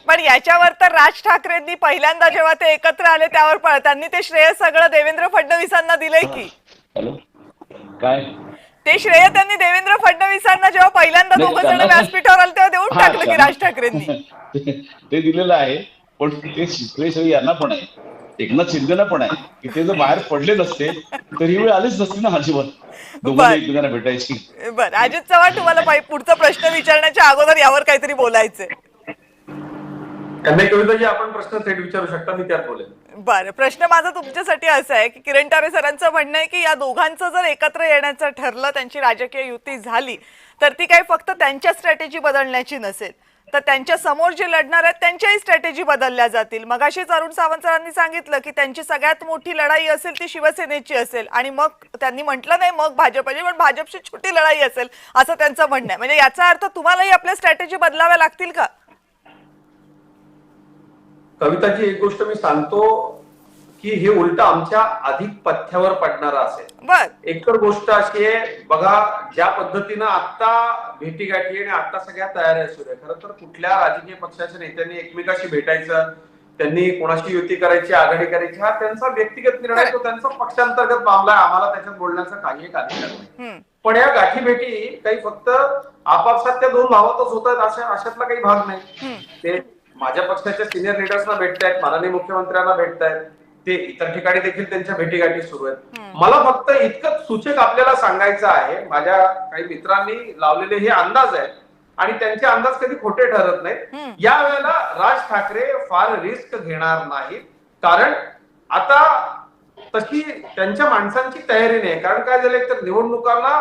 पण याच्यावर तर राज ठाकरेंनी पहिल्यांदा जेव्हा ते एकत्र आले त्यावर त्यांनी ते श्रेय सगळं देवेंद्र फडणवीसांना दिलंय की. हॅलो, काय ते श्रेय त्यांनी देवेंद्र फडणवीसांना जेव्हा पहिल्यांदा दोघं जण व्यासपीठावर आले तेव्हा देऊन टाकलं की राज ठाकरेंनी. ते दिलेलं आहे, पण ते श्रेय यांना पण आहे, एकनाथ शिंदेना पण आहे की ते जर बाहेर पडले नसते तर ही वेळ आलीच नसती ना अजिबात दोघांना एकमेकांना भेटायची. बरं, अजित चव्हाण तुम्हाला पुढचा प्रश्न विचारण्याच्या अगोदर यावर काहीतरी बोलायचंय. कविताजी आपण प्रश्न थेट विचारू शकता, मी त्यात बोलेन. बरं, प्रश्न माझा तुमच्यासाठी असा आहे की किरण तारे सरांचं म्हणणं आहे की या दोघांचं जर एकत्र येण्याचं ठरलं, त्यांची राजकीय युती झाली तर ती काही फक्त त्यांच्या स्ट्रॅटेजी बदलण्याची नसेल, तर त्यांच्या समोर जे लढणार आहेत त्यांच्याही स्ट्रॅटेजी बदलल्या जातील. मगाशीच अरुण सावंत सरांनी सांगितलं की त्यांची सगळ्यात मोठी लढाई असेल ती शिवसेनेची असेल आणि मग त्यांनी म्हटलं नाही मग भाजपची, पण भाजपची छोटी लढाई असेल असं त्यांचं म्हणणं आहे. म्हणजे याचा अर्थ तुम्हालाही आपल्या स्ट्रॅटेजी बदलाव्या लागतील का? कविताची एक गोष्ट मी सांगतो की हे उलट आमच्या अधिक पथ्यावर पडणार असेल. एक तर गोष्ट अशी आहे बघा, ज्या पद्धतीनं आता भेटीगाठी आणि आता सगळ्या तयाऱ्या सुरू आहे, खरं तर कुठल्या राजकीय पक्षाच्या नेत्यांनी एकमेकाशी भेटायचं, त्यांनी कोणाशी युती करायची, आघाडी करायची, हा त्यांचा व्यक्तिगत निर्णय, तो त्यांचा पक्षांतर्गत मामला आहे, आम्हाला त्याच्यात बोलण्याचा काही एक अधिकार नाही. पण या गाठी भेटी काही फक्त आपापसात त्या दोन भावातच होत आहेत अशातला काही भाग नाही. ते माझ्या पक्षाच्या सिनियर लिडर्सना भेटतायत, माननीय मुख्यमंत्र्यांना भेटतायत, ते इतर ठिकाणी देखील त्यांच्या भेटीगाठी सुरू आहेत. मला फक्त इतकंच सूचक आपल्याला सांगायचं आहे, माझ्या काही मित्रांनी लावलेले हे अंदाज आहेत आणि त्यांचे अंदाज कधी खोटे ठरत नाहीत. या वेळेला राज ठाकरे फार रिस्क घेणार नाहीत, कारण आता तशी त्यांच्या माणसांची तयारी नाही. कारण काय झालं, तर निवडणुकांना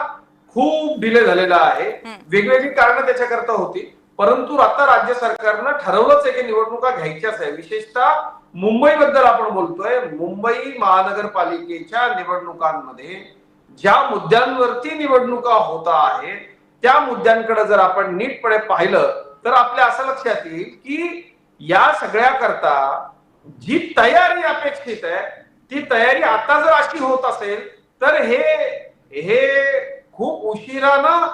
खूप डिले झालेला आहे, वेगवेगळी कारणं त्याच्याकरता होती, परंतु आता राज्य सरकारनं ठरवलंच आहे की निवडणुका घ्यायच्याच आहे. विशेषतः मुंबईबद्दल आपण बोलतोय, मुंबई महानगरपालिकेच्या निवडणुकांमध्ये ज्या मुद्द्यांवरती निवडणुका होत आहेत त्या मुद्द्यांकडे जर आपण नीटपणे पाहिलं तर आपल्या असं लक्षात येईल की या सगळ्या करता जी तयारी अपेक्षित आहे ती तयारी आता जर अशी होत असेल तर हे खूप उशिरानं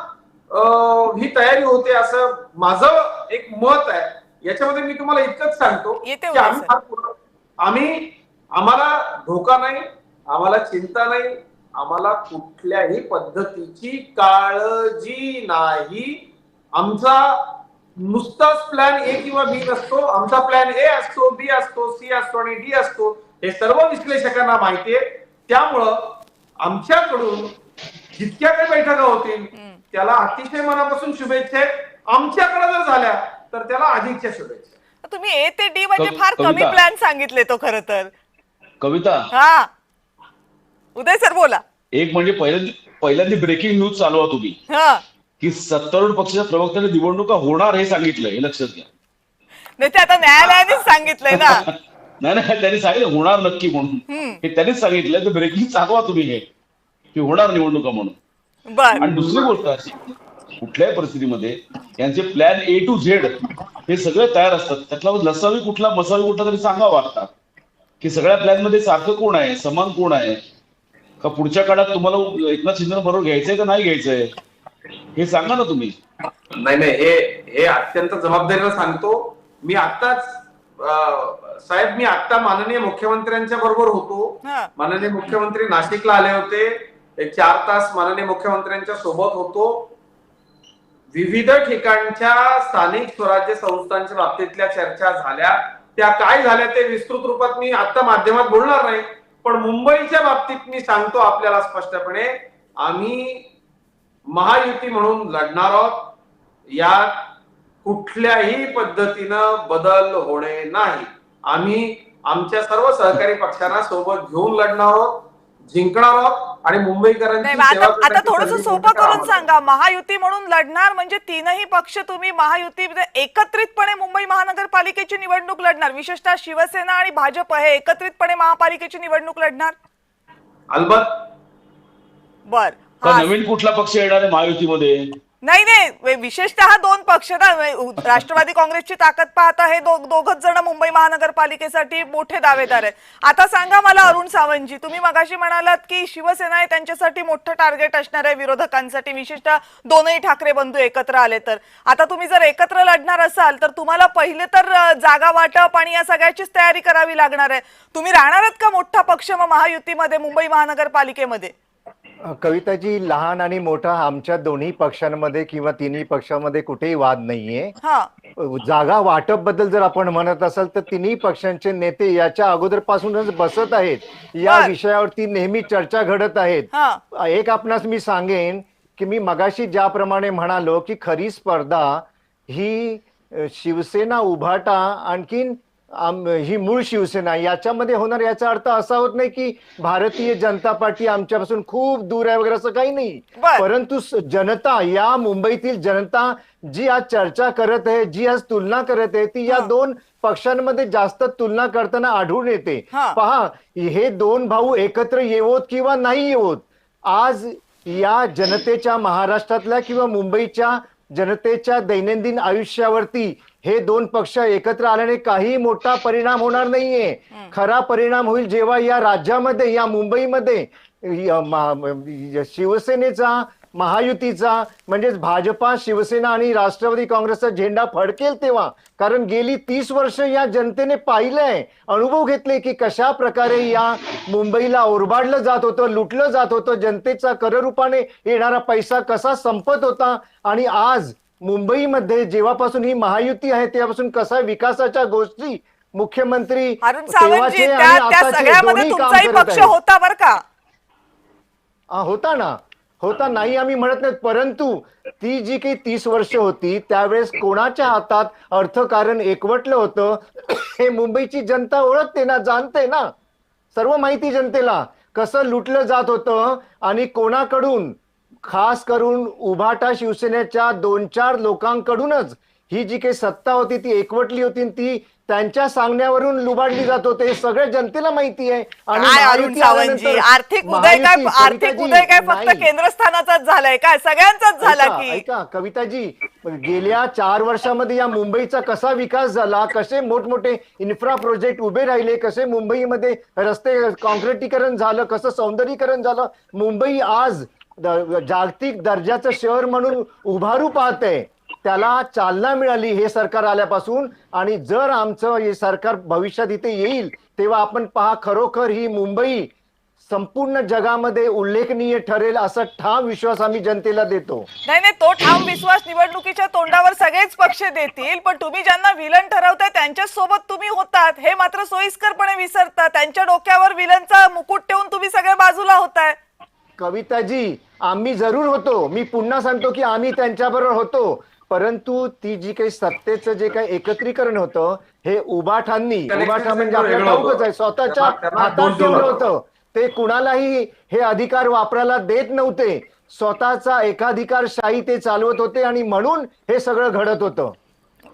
ही तयारी होते असं माझं एक मत आहे. याच्यामध्ये मी तुम्हाला इतकंच सांगतो की आम्हाला धोका नाही, आम्हाला चिंता नाही, आम्हाला कुठल्याही पद्धतीची काळजी नाही. आमचा नुसताच प्लॅन ए किंवा बी नसतो, आमचा प्लॅन ए असतो, बी असतो, सी असतो आणि डी असतो. हे सर्व विश्लेषकांना माहिती आहे. त्यामुळं आमच्याकडून जितक्या काही बैठका होतील त्याला अतिशय मनापासून शुभेच्छा आहेत. आमच्याकडे जर झाल्या तर त्याला अधिकच्या शुभेच्छा. तुम्ही ए ते डी म्हणजे फार कमी प्लॅन सांगितले तो खरं तर. कविता, हा उदय सर बोला. एक म्हणजे पहिल्यांदा ब्रेकिंग न्यूज चालवा तुम्ही की सत्तारूढ पक्षाच्या प्रवक्त्याने निवडणुका होणार हे सांगितलं, हे लक्षात घ्या. नाही ते आता न्यायालयानेच सांगितलंय ना. नाही त्यांनी सांगितलं होणार नक्की म्हणून, हे त्यांनीच सांगितलं. तर ब्रेकिंग चालवा तुम्ही हे की होणार निवडणुका म्हणून. आणि दुसरी गोष्ट अशी, कुठल्याही परिस्थितीमध्ये यांचे प्लॅन ए टू झेड हे सगळे तयार असतात. त्यातला लसावी कुठला मसावी कुठला तरी सांगावं लागतात की सगळ्या प्लॅन मध्ये सारखं कोण आहे, समान कोण आहे, का पुढच्या काळात तुम्हाला एकनाथ शिंदे बरोबर घ्यायचंय का नाही घ्यायचंय हे सांगा ना तुम्ही. नाही हे अत्यंत जबाबदारीनं सांगतो. मी आत्ताच साहेब, मी आत्ता माननीय मुख्यमंत्र्यांच्या बरोबर होतो. माननीय मुख्यमंत्री नाशिकला आले होते, एक 4 तास माननीय मुख्यमंत्र्यांच्या सोबत होतो. विविध ठिकाणच्या स्थानिक स्वराज्य संस्थांच्या बाबतीतल्या चर्चा झाल्या. त्या काय झाल्या ते विस्तृत रूपात मी आता माध्यमात बोलणार नाही, पण मुंबईच्या बाबतीत मी सांगतो आपल्याला स्पष्टपणे, आम्ही महायुती म्हणून लढणार आहोत. यात कुठल्याही पद्धतीनं बदल होणे नाही. आम्ही आमच्या सर्व सहकारी पक्षांना सोबत घेऊन लढणार आहोत, जिंकणार आहोत आणि मुंबईकरांची सेवा. आता थोडंसं सोपं करून सांगा, महायुती म्हणून लढणार म्हणजे तीनही पक्ष तुम्ही महायुती एकत्रितपणे मुंबई महानगरपालिकेची निवडणूक लढणार, विशेषतः शिवसेना आणि भाजप हे एकत्रितपणे महापालिकेची निवडणूक लढणार? अलबत्त. बर, नवीन कुठला पक्ष येणार आहे महायुतीमध्ये? नाही नाही, विशेषतः दोन पक्ष ना, राष्ट्रवादी काँग्रेसची ताकद पाहता हे दोघच जण मुंबई महानगरपालिकेसाठी मोठे दावेदार आहेत. आता सांगा मला अरुण सावंतजी, तुम्ही मगाशी म्हणालात की शिवसेना आहे त्यांच्यासाठी मोठं टार्गेट असणार आहे विरोधकांसाठी, विशेषतः दोनही ठाकरे बंधू एकत्र आले तर. आता तुम्ही जर एकत्र लढणार असाल तर तुम्हाला पहिले तर जागा वाटप आणि या सगळ्याचीच तयारी करावी लागणार आहे. तुम्ही राहणार आहात का मोठा पक्ष मग महायुतीमध्ये मुंबई महानगरपालिकेमध्ये? कविताजी, लहान आणि मोठा आमच्या दोन्ही पक्षांमध्ये किंवा तिन्ही पक्षांमध्ये कुठेही वाद नाहीये. जागा वाटप बद्दल जर आपण म्हणत असाल तर तिन्ही पक्षांचे नेते याच्या अगोदरपासूनच बसत आहेत, या विषयावरती नेहमी चर्चा घडत आहेत. एक आपणास मी सांगेन की मी मगाशी ज्याप्रमाणे म्हणालो की खरी स्पर्धा ही शिवसेना उभाटा आणखीन ही मूळ शिवसेना याच्यामध्ये होणार, याचा अर्थ असा होत नाही की भारतीय जनता पार्टी आमच्यापासून खूप दूर आहे वगैरे, असं काही नाही. परंतु जनता, या मुंबईतील जनता जी आज चर्चा करत आहे, जी आज तुलना करत आहे, ती या दोन पक्षांमध्ये जास्त तुलना करताना आढळून येते. पहा, हे दोन भाऊ एकत्र येवोत किंवा नाही येवोत, आज या जनतेच्या, महाराष्ट्रातल्या किंवा मुंबईच्या जनतेच्या दैनंदिन आयुष्यावरती हे दोन पक्ष एकत्र आल्याने काही मोठा परिणाम होणार नाहीये. खरा परिणाम होईल जेव्हा या राज्यामध्ये, या मुंबईमध्ये शिवसेनेचा, महायुतीचा म्हणजेच भाजपा, शिवसेना आणि राष्ट्रवादी काँग्रेसचा झेंडा फडकेल तेव्हा. कारण गेली 30 वर्ष या जनतेने पाहिलंय, अनुभव घेतले की कशा प्रकारे या मुंबईला ओरबाडलं जात होतं, लुटलं जात होतं, जनतेचा कररूपाने येणारा पैसा कसा संपत होता. आणि आज मुंबईमध्ये जेव्हापासून ही महायुती आहे तेव्हापासून कसा विकासाच्या गोष्टी मुख्यमंत्री तेव्हाचे आणि आताचे दोन्ही काम करत आहेत. होता बरं का? होता ना, होता, नाही आम्ही म्हणत नाही. परंतु ती जी काही 30 वर्ष होती त्यावेळेस कोणाच्या हातात अर्थकारण एकवटलं होतं हे मुंबईची जनता ओळखते ना, जाणते ना. सर्व माहिती जनतेला कसं लुटलं जात होतं आणि कोणाकडून, खास करून उभाटा शिवसेनेच्या 2-4 लोकांकडूनच ही जी काही सत्ता होती ती एकवटली होती, ती त्यांच्या सांगण्यावरून लुबाडली जात होते. सगळ्या जनतेला माहिती आहे. आणि आर्थिक उदय काय फक्त केंद्रस्थानाचाच झालाय काय? सगळ्यांचाच झाला की? ऐका कविताजी, गेल्या 4 वर्षामध्ये या मुंबईचा कसा विकास झाला, कसे मोठमोठे इन्फ्रा प्रोजेक्ट उभे राहिले, कसे मुंबईमध्ये रस्ते काँक्रिटीकरण झालं, कसं सौंदर्यीकरण झालं. मुंबई आज जागतिक दर्जाचं शहर म्हणून उभारू पाहतंय. त्याला चालना मिळाली हे सरकार आल्यापासून. आणि जर आमचं हे सरकार भविष्यात इथे येईल तेव्हा आपण पहा, खरोखर ही मुंबई संपूर्ण जगामध्ये उल्लेखनीय ठरेल असा ठाम विश्वास आम्ही जनतेला देतो. नाही, तो ठाम विश्वास निवडणुकीच्या तोंडावर सगळेच पक्ष देतील, पण तुम्ही ज्यांना विलन ठरवताय त्यांच्या सोबत तुम्ही होतात हे मात्र सोयीस्करपणे विसरता. त्यांच्या डोक्यावर विलनचा मुकुट ठेवून तुम्ही सगळे बाजूला होताय. कविताजी, आम्ही जरूर होतो, मी पुन्हा सांगतो की आम्ही त्यांच्याबरोबर होतो. परंतु ती जी काही सत्तेचं जे काही एकत्रीकरण होतं हे उभाठांनी, उभाठा म्हणजे आपल्याला ठाऊकच आहे, स्वतःच्या हातात ठेवलं होतं. ते कुणालाही हे अधिकार वापरायला देत नव्हते. स्वतःचा एकाधिकारशाही ते चालवत होते आणि म्हणून हे सगळं घडत होतं.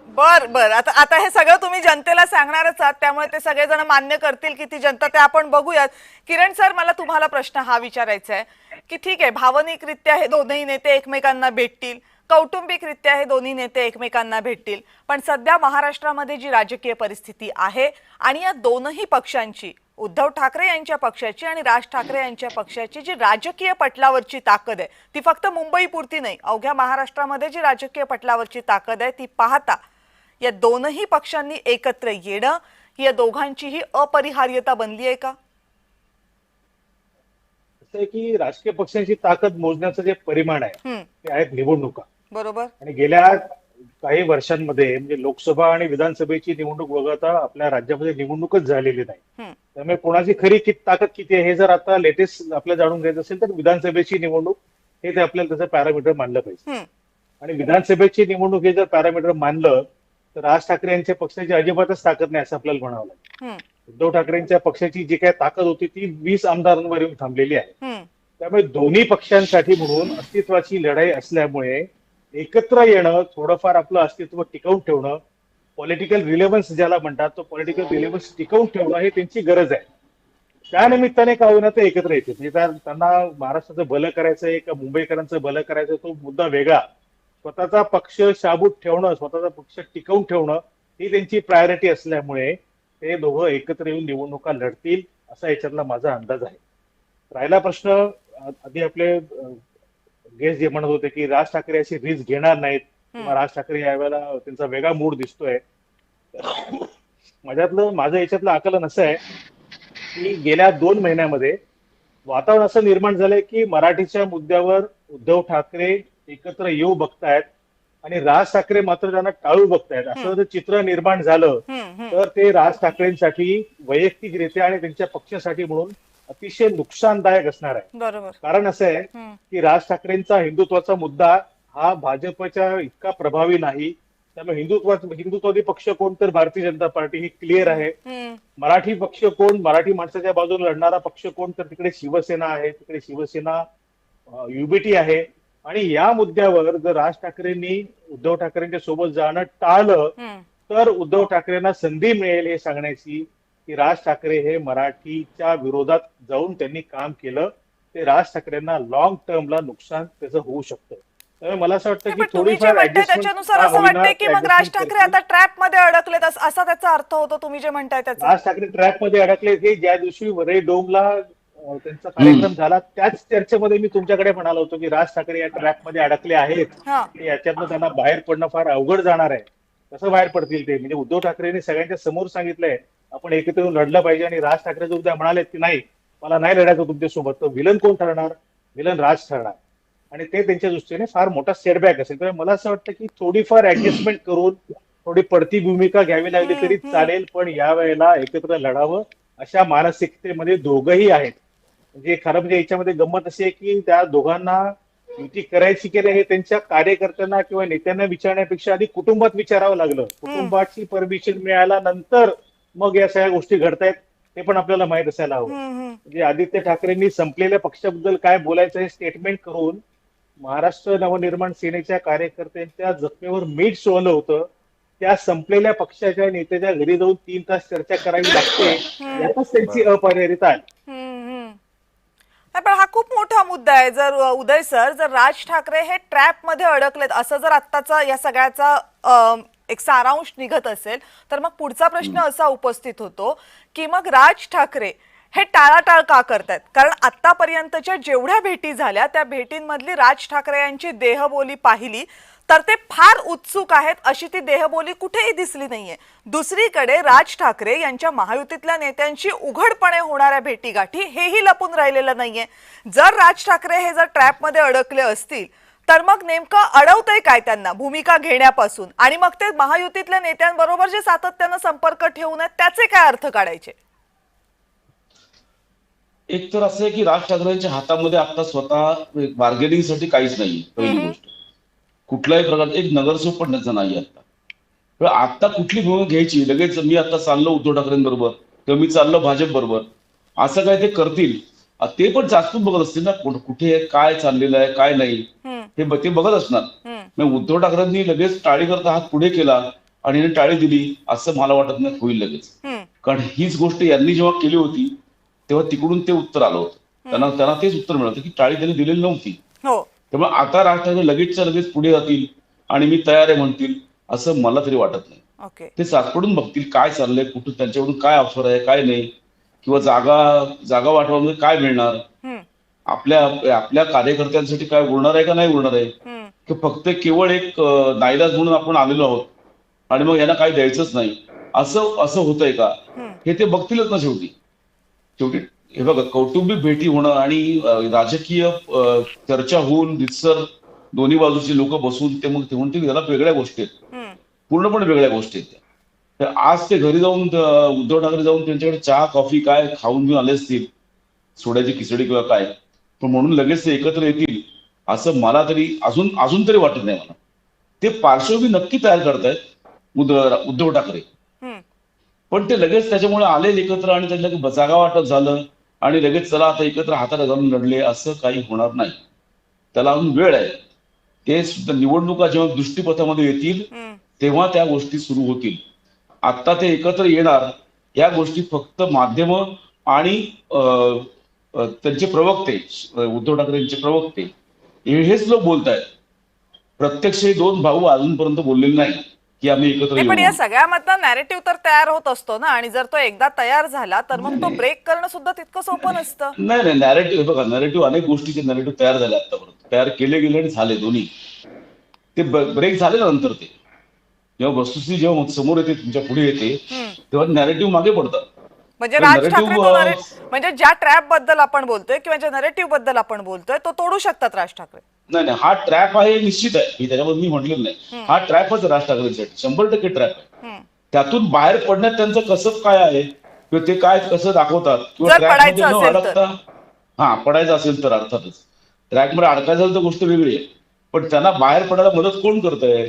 बर आता हे सगळं तुम्ही जनतेला सांगणारच आहात, त्यामुळे ते सगळेजण मान्य करतील किती जनता ते आपण बघूयात. किरण सर, मला तुम्हाला प्रश्न हा विचारायचा आहे की ठीक आहे, भावनिकरित्या हे दोन्ही नेते एकमेकांना भेटतील, कौटुंबिकरित्या हे दोन्ही नेते एकमेकांना भेटतील, पण सध्या महाराष्ट्रामध्ये जी राजकीय परिस्थिती आहे आणि या दोनही पक्षांची, उद्धव ठाकरे यांच्या पक्षाची आणि राज ठाकरे यांच्या पक्षाची जी राजकीय पटलावरची ताकद आहे ती फक्त मुंबई पुरती नाही, अवघ्या महाराष्ट्रामध्ये जी राजकीय पटलावरची ताकद आहे ती पाहता या दोनही पक्षांनी एकत्र येणं ही या दोघांचीही अपरिहार्यता बनली आहे का? असं आहे की राजकीय पक्षांची ताकद मोजण्याचं जे परिमाण आहे ते आहेत निवडणुका. बरोबर. आणि गेल्या काही वर्षांमध्ये म्हणजे लोकसभा आणि विधानसभेची निवडणूक वगळता आपल्या राज्यामध्ये निवडणूकच झालेली नाही. त्यामुळे कोणाची खरी ताकद किती आहे हे जर आता लेटेस्ट आपल्याला जाणून घ्यायचं असेल तर विधानसभेची निवडणूक हे ते आपल्याला त्याचं पॅरामीटर मानलं पाहिजे. आणि विधानसभेची निवडणूक हे जर पॅरामीटर मानलं तर राज ठाकरे यांच्या पक्षाची अजिबातच ताकद नाही असं आपल्याला म्हणावं लागेल. उद्धव ठाकरेंच्या पक्षाची जी काही ताकद होती ती 20 आमदारांवर येऊन थांबलेली आहे. त्यामुळे दोन्ही पक्षांसाठी म्हणून अस्तित्वाची लढाई असल्यामुळे एकत्र येणं, थोडंफार आपलं अस्तित्व टिकवून ठेवणं, पॉलिटिकल रिलेव्हन्स ज्याला म्हणतात तो पॉलिटिकल रिलेव्हन्स टिकवून ठेवणं हे त्यांची गरज आहे. त्या निमित्ताने का होईना ते एकत्र येते. म्हणजे त्यांना महाराष्ट्राचं भलं करायचंय का मुंबईकरांचं भलं करायचं तो मुद्दा वेगळा, स्वतःचा पक्ष शाबूत ठेवणं, स्वतःचा पक्ष टिकवून ठेवणं ही त्यांची प्रायोरिटी असल्यामुळे ते दोघं एकत्र येऊन निवडणुका लढतील असा याच्यातला माझा अंदाज आहे. राहिला प्रश्न, आधी आपले गेस्ट जे म्हणत होते की राज ठाकरे अशी रिस्क घेणार नाहीत किंवा राज ठाकरे यावेळेला त्यांचा वेगळा मूड दिसतोय. माझं याच्यातलं आकलन असं आहे की गेल्या 2 महिन्यामध्ये वातावरण असं निर्माण झालंय की मराठीच्या मुद्द्यावर उद्धव ठाकरे एकत्र येऊ बघतायत आणि राज ठाकरे मात्र त्यांना टाळू बघतायत. असं जर चित्र निर्माण झालं तर ते राज ठाकरेंसाठी वैयक्तिकरित्या आणि त्यांच्या पक्षासाठी म्हणून अतिशय नुकसानदायक असणार आहे. बरोबर. कारण असं आहे की राज ठाकरेंचा हिंदुत्वाचा मुद्दा हा भाजपच्या इतका प्रभावी नाही. त्यामुळे हिंदुत्वादी पक्ष कोण तर भारतीय जनता पार्टी ही क्लिअर आहे. मराठी पक्ष कोण, मराठी माणसाच्या बाजूने लढणारा पक्ष कोण, तर तिकडे शिवसेना आहे, तिकडे शिवसेना युबीटी आहे. आणि या मुद्द्यावर जर राज ठाकरेंनी उद्धव ठाकरेंच्या सोबत जाणं टाळलं तर उद्धव ठाकरेंना संधी मिळेल हे सांगण्याची की राज ठाकरे हे मराठीच्या विरोधात जाऊन त्यांनी काम केलं, ते राज ठाकरेंना लॉंग टर्मला नुकसान त्याचं होऊ शकतं. त्यामुळे मला असं वाटतं की थोडीफार त्याच्यानुसार असं वाटतंय की मग राज ठाकरे आता ट्रॅप मध्ये अडकलेत असा त्याचा अर्थ होतो तुम्ही जे म्हणताय त्याचा. राज ठाकरे ट्रॅप मध्ये अडकले हे ज्या दिवशी वरळी डोमला त्यांचा कार्यक्रम झाला त्याच चर्चेमध्ये मी तुमच्याकडे म्हणालो होतो की राज ठाकरे या ट्रॅप मध्ये अडकले आहेत, याच्यातनं त्यांना बाहेर पडणं फार अवघड जाणार आहे. कसं बाहेर पडतील ते? म्हणजे उद्धव ठाकरेंनी सगळ्यांच्या समोर सांगितलंय आपण एकत्र येऊन लढलं पाहिजे आणि राज ठाकरे जर उद्या म्हणाले की नाही मला नाही लढायचं तुमच्यासोबत, तर विलन कोण ठरणार? विलन राज ठरणार आणि ते त्यांच्या दृष्टीने फार मोठा सेटबॅक असेल. तर मला असं वाटतं की थोडीफार ऍडजस्टमेंट करून थोडी पडती भूमिका घ्यावी लागली तरी चालेल, पण यावेळेला एकत्र लढावं अशा मानसिकतेमध्ये दोघंही आहेत. म्हणजे खरं म्हणजे याच्यामध्ये गंमत अशी आहे की त्या दोघांना युती करायची की नाही हे त्यांच्या कार्यकर्त्यांना किंवा नेत्यांना विचारण्यापेक्षा आधी कुटुंबात विचारावं लागलं. कुटुंबाची परमिशन मिळाल्यानंतर मग या सगळ्या गोष्टी घडतायत हे पण आपल्याला माहित असायला हवं. म्हणजे आदित्य ठाकरेंनी संपलेल्या पक्षाबद्दल काय बोलायचं हे स्टेटमेंट करून महाराष्ट्र नवनिर्माण सेनेच्या कार्यकर्त्यांच्या जखमेवर मीठ सोडलं होतं. त्या संपलेल्या पक्षाच्या नेत्याच्या घरी जाऊन 3 तास चर्चा करावी लागते, यातच त्यांची अपरिहार्यता आहे. पण हा खूप मोठा मुद्दा आहे. जर उदय सर, जर राज ठाकरे हे ट्रॅप मध्ये अडकलेत असं जर आत्ताचा या सगळ्याचा एक सारांश निघत असेल तर मग पुढचा प्रश्न असा उपस्थित होतो की मग राज ठाकरे हे टाळाटाळ का करतायत? कारण आतापर्यंतच्या जेवढ्या भेटी झाल्या त्या भेटींमधली राज ठाकरे यांची देहबोली पाहिली तर ते फार उत्सुक आहेत अशी ती देहबोली कुठेही दिसली नाहीये. दुसरीकडे राज ठाकरे यांच्या महायुतीतल्या नेत्यांशी उघडपणे होणाऱ्या भेटीगाठी हेही लपून राहिलेलं नाहीये. जर राज ठाकरे हे जर ट्रॅप मध्ये अडकले असतील तर मग नेमकं अडवतंय काय त्यांना भूमिका घेण्यापासून, आणि मग ते महायुतीतल्या नेत्यांबरोबर जे सातत्यानं संपर्क ठेवून आहेत त्याचे काय अर्थ काढायचे? एक तर असं आहे की राज ठाकरेंच्या हातामध्ये आता स्वतः बार्गेनिंगसाठी काहीच नाहीये. पहिली गोष्ट, कुठल्याही प्रकारचा एक नगरसेवक पण त्याचा नाही आता कुठली भूमिका घ्यायची? लगेच मी आता चाललो उद्धव ठाकरेंबरोबर किंवा मी चाललो भाजप बरोबर असं काय ते करतील? ते पण जास्तून बघत असतील ना कुठे काय चाललेलं आहे काय नाही हे ते बघत असणार. मग उद्धव ठाकरेंनी लगेच टाळी करता हात पुढे केला आणि टाळी दिली असं मला वाटत नाही होईल लगेच. कारण हीच गोष्ट यांनी जेव्हा केली होती तेव्हा तिकडून ते उत्तर आलं होतं. त्यांना तेच उत्तर मिळालं की टाळी त्यांनी दिलेली नव्हती. त्यामुळे आता राज ठाकरे लगेचच्या लगेच पुढे जातील आणि मी तयार आहे म्हणतील असं मला तरी वाटत नाही. ते साचपडून बघतील काय चाललंय, कुठून त्यांच्याकडून काय ऑफर आहे काय नाही, किंवा जागा वाटवामध्ये काय मिळणार, आपल्या कार्यकर्त्यांसाठी काय उरणार आहे का नाही उरणार आहे, की फक्त केवळ एक नाईलाज म्हणून आपण आलेलो आहोत आणि मग यांना काही द्यायचंच नाही असं होतंय का हे ते बघतीलच ना. शेवटी हे बघा, कौटुंबिक भेटी होणं आणि राजकीय चर्चा होऊन रितसर दोन्ही बाजूचे लोक बसून ते मग ते म्हणतील याला वेगळ्या गोष्टी आहेत, पूर्णपणे वेगळ्या गोष्टी आहेत. तर आज ते घरी जाऊन उद्धव ठाकरे जाऊन त्यांच्याकडे चहा कॉफी काय खाऊन घेऊन आले असतील, सोड्याची खिचडी किंवा काय, पण म्हणून लगेच ते एकत्र येतील असं मला तरी अजून तरी वाटत नाही मला. ते पार्श्वभूमी नक्की तयार करतायत उद्धव ठाकरे, पण ते लगेच त्याच्यामुळे आले एकत्र आणि त्याच्या जागा वाटप झालं आणि लगेच चला आता एकत्र हाताला घालून लढले असं काही होणार नाही. त्याला अजून वेळ आहे. ते सुद्धा निवडणुका जेव्हा दृष्टीपथामध्ये येतील तेव्हा त्या गोष्टी सुरू होतील. आता ते एकत्र येणार या गोष्टी फक्त माध्यम आणि त्यांचे प्रवक्ते, उद्धव ठाकरे यांचे प्रवक्ते हेच लोक बोलतायत. प्रत्यक्ष हे दोन भाऊ अजूनपर्यंत बोललेले नाही की आम्ही एकत्र नाही, येऊ पण या म्हणून. सगळ्यामधला नॅरेटिव्ह तर तयार होत असतो ना, आणि जर तो एकदा तयार झाला तर मग तो ब्रेक करणं सुद्धा तितकं सोपं नसतं. नाही नाही, नॅरेटिव्ह बघा, नॅरेटिव्ह अनेक गोष्टीचे नॅरेटिव्ह तयार झाले आतापर्यंत, तयार केले गेले आणि झाले दोन्ही. ते ब्रेक झाले ना नंतर, ते जेव्हा वस्तुस्थिती जेव्हा समोर येते, तुमच्या पुढे येते, तेव्हा नॅरेटिव्ह मागे पडतात. म्हणजे तर राज narrative, ठाकरे तो म्हणजे ज्या ट्रॅप बद्दल आपण बोलतोय किंवा ज्या नॅरेटिव्ह बद्दल आपण बोलतोय तो तोडू शकतात राज ठाकरे. नाही नाही, हा ट्रॅप आहे निश्चित आहे, मी त्याच्याबद्दल मी म्हटलेलं नाही. हा ट्रॅपच राज ठाकरेंसाठी 100% ट्रॅप आहे. त्यातून बाहेर पडण्यात त्यांचं कसं काय आहे किंवा ते काय कसं दाखवतात किंवा जर पडायचं ट्रॅकमध्ये न असेल तर. अडकता, हा पडायचं असेल तर अर्थातच ट्रॅकमध्ये अडकायचं असेल तर गोष्ट वेगळी आहे, पण त्यांना बाहेर पडायला मदत कोण करतंय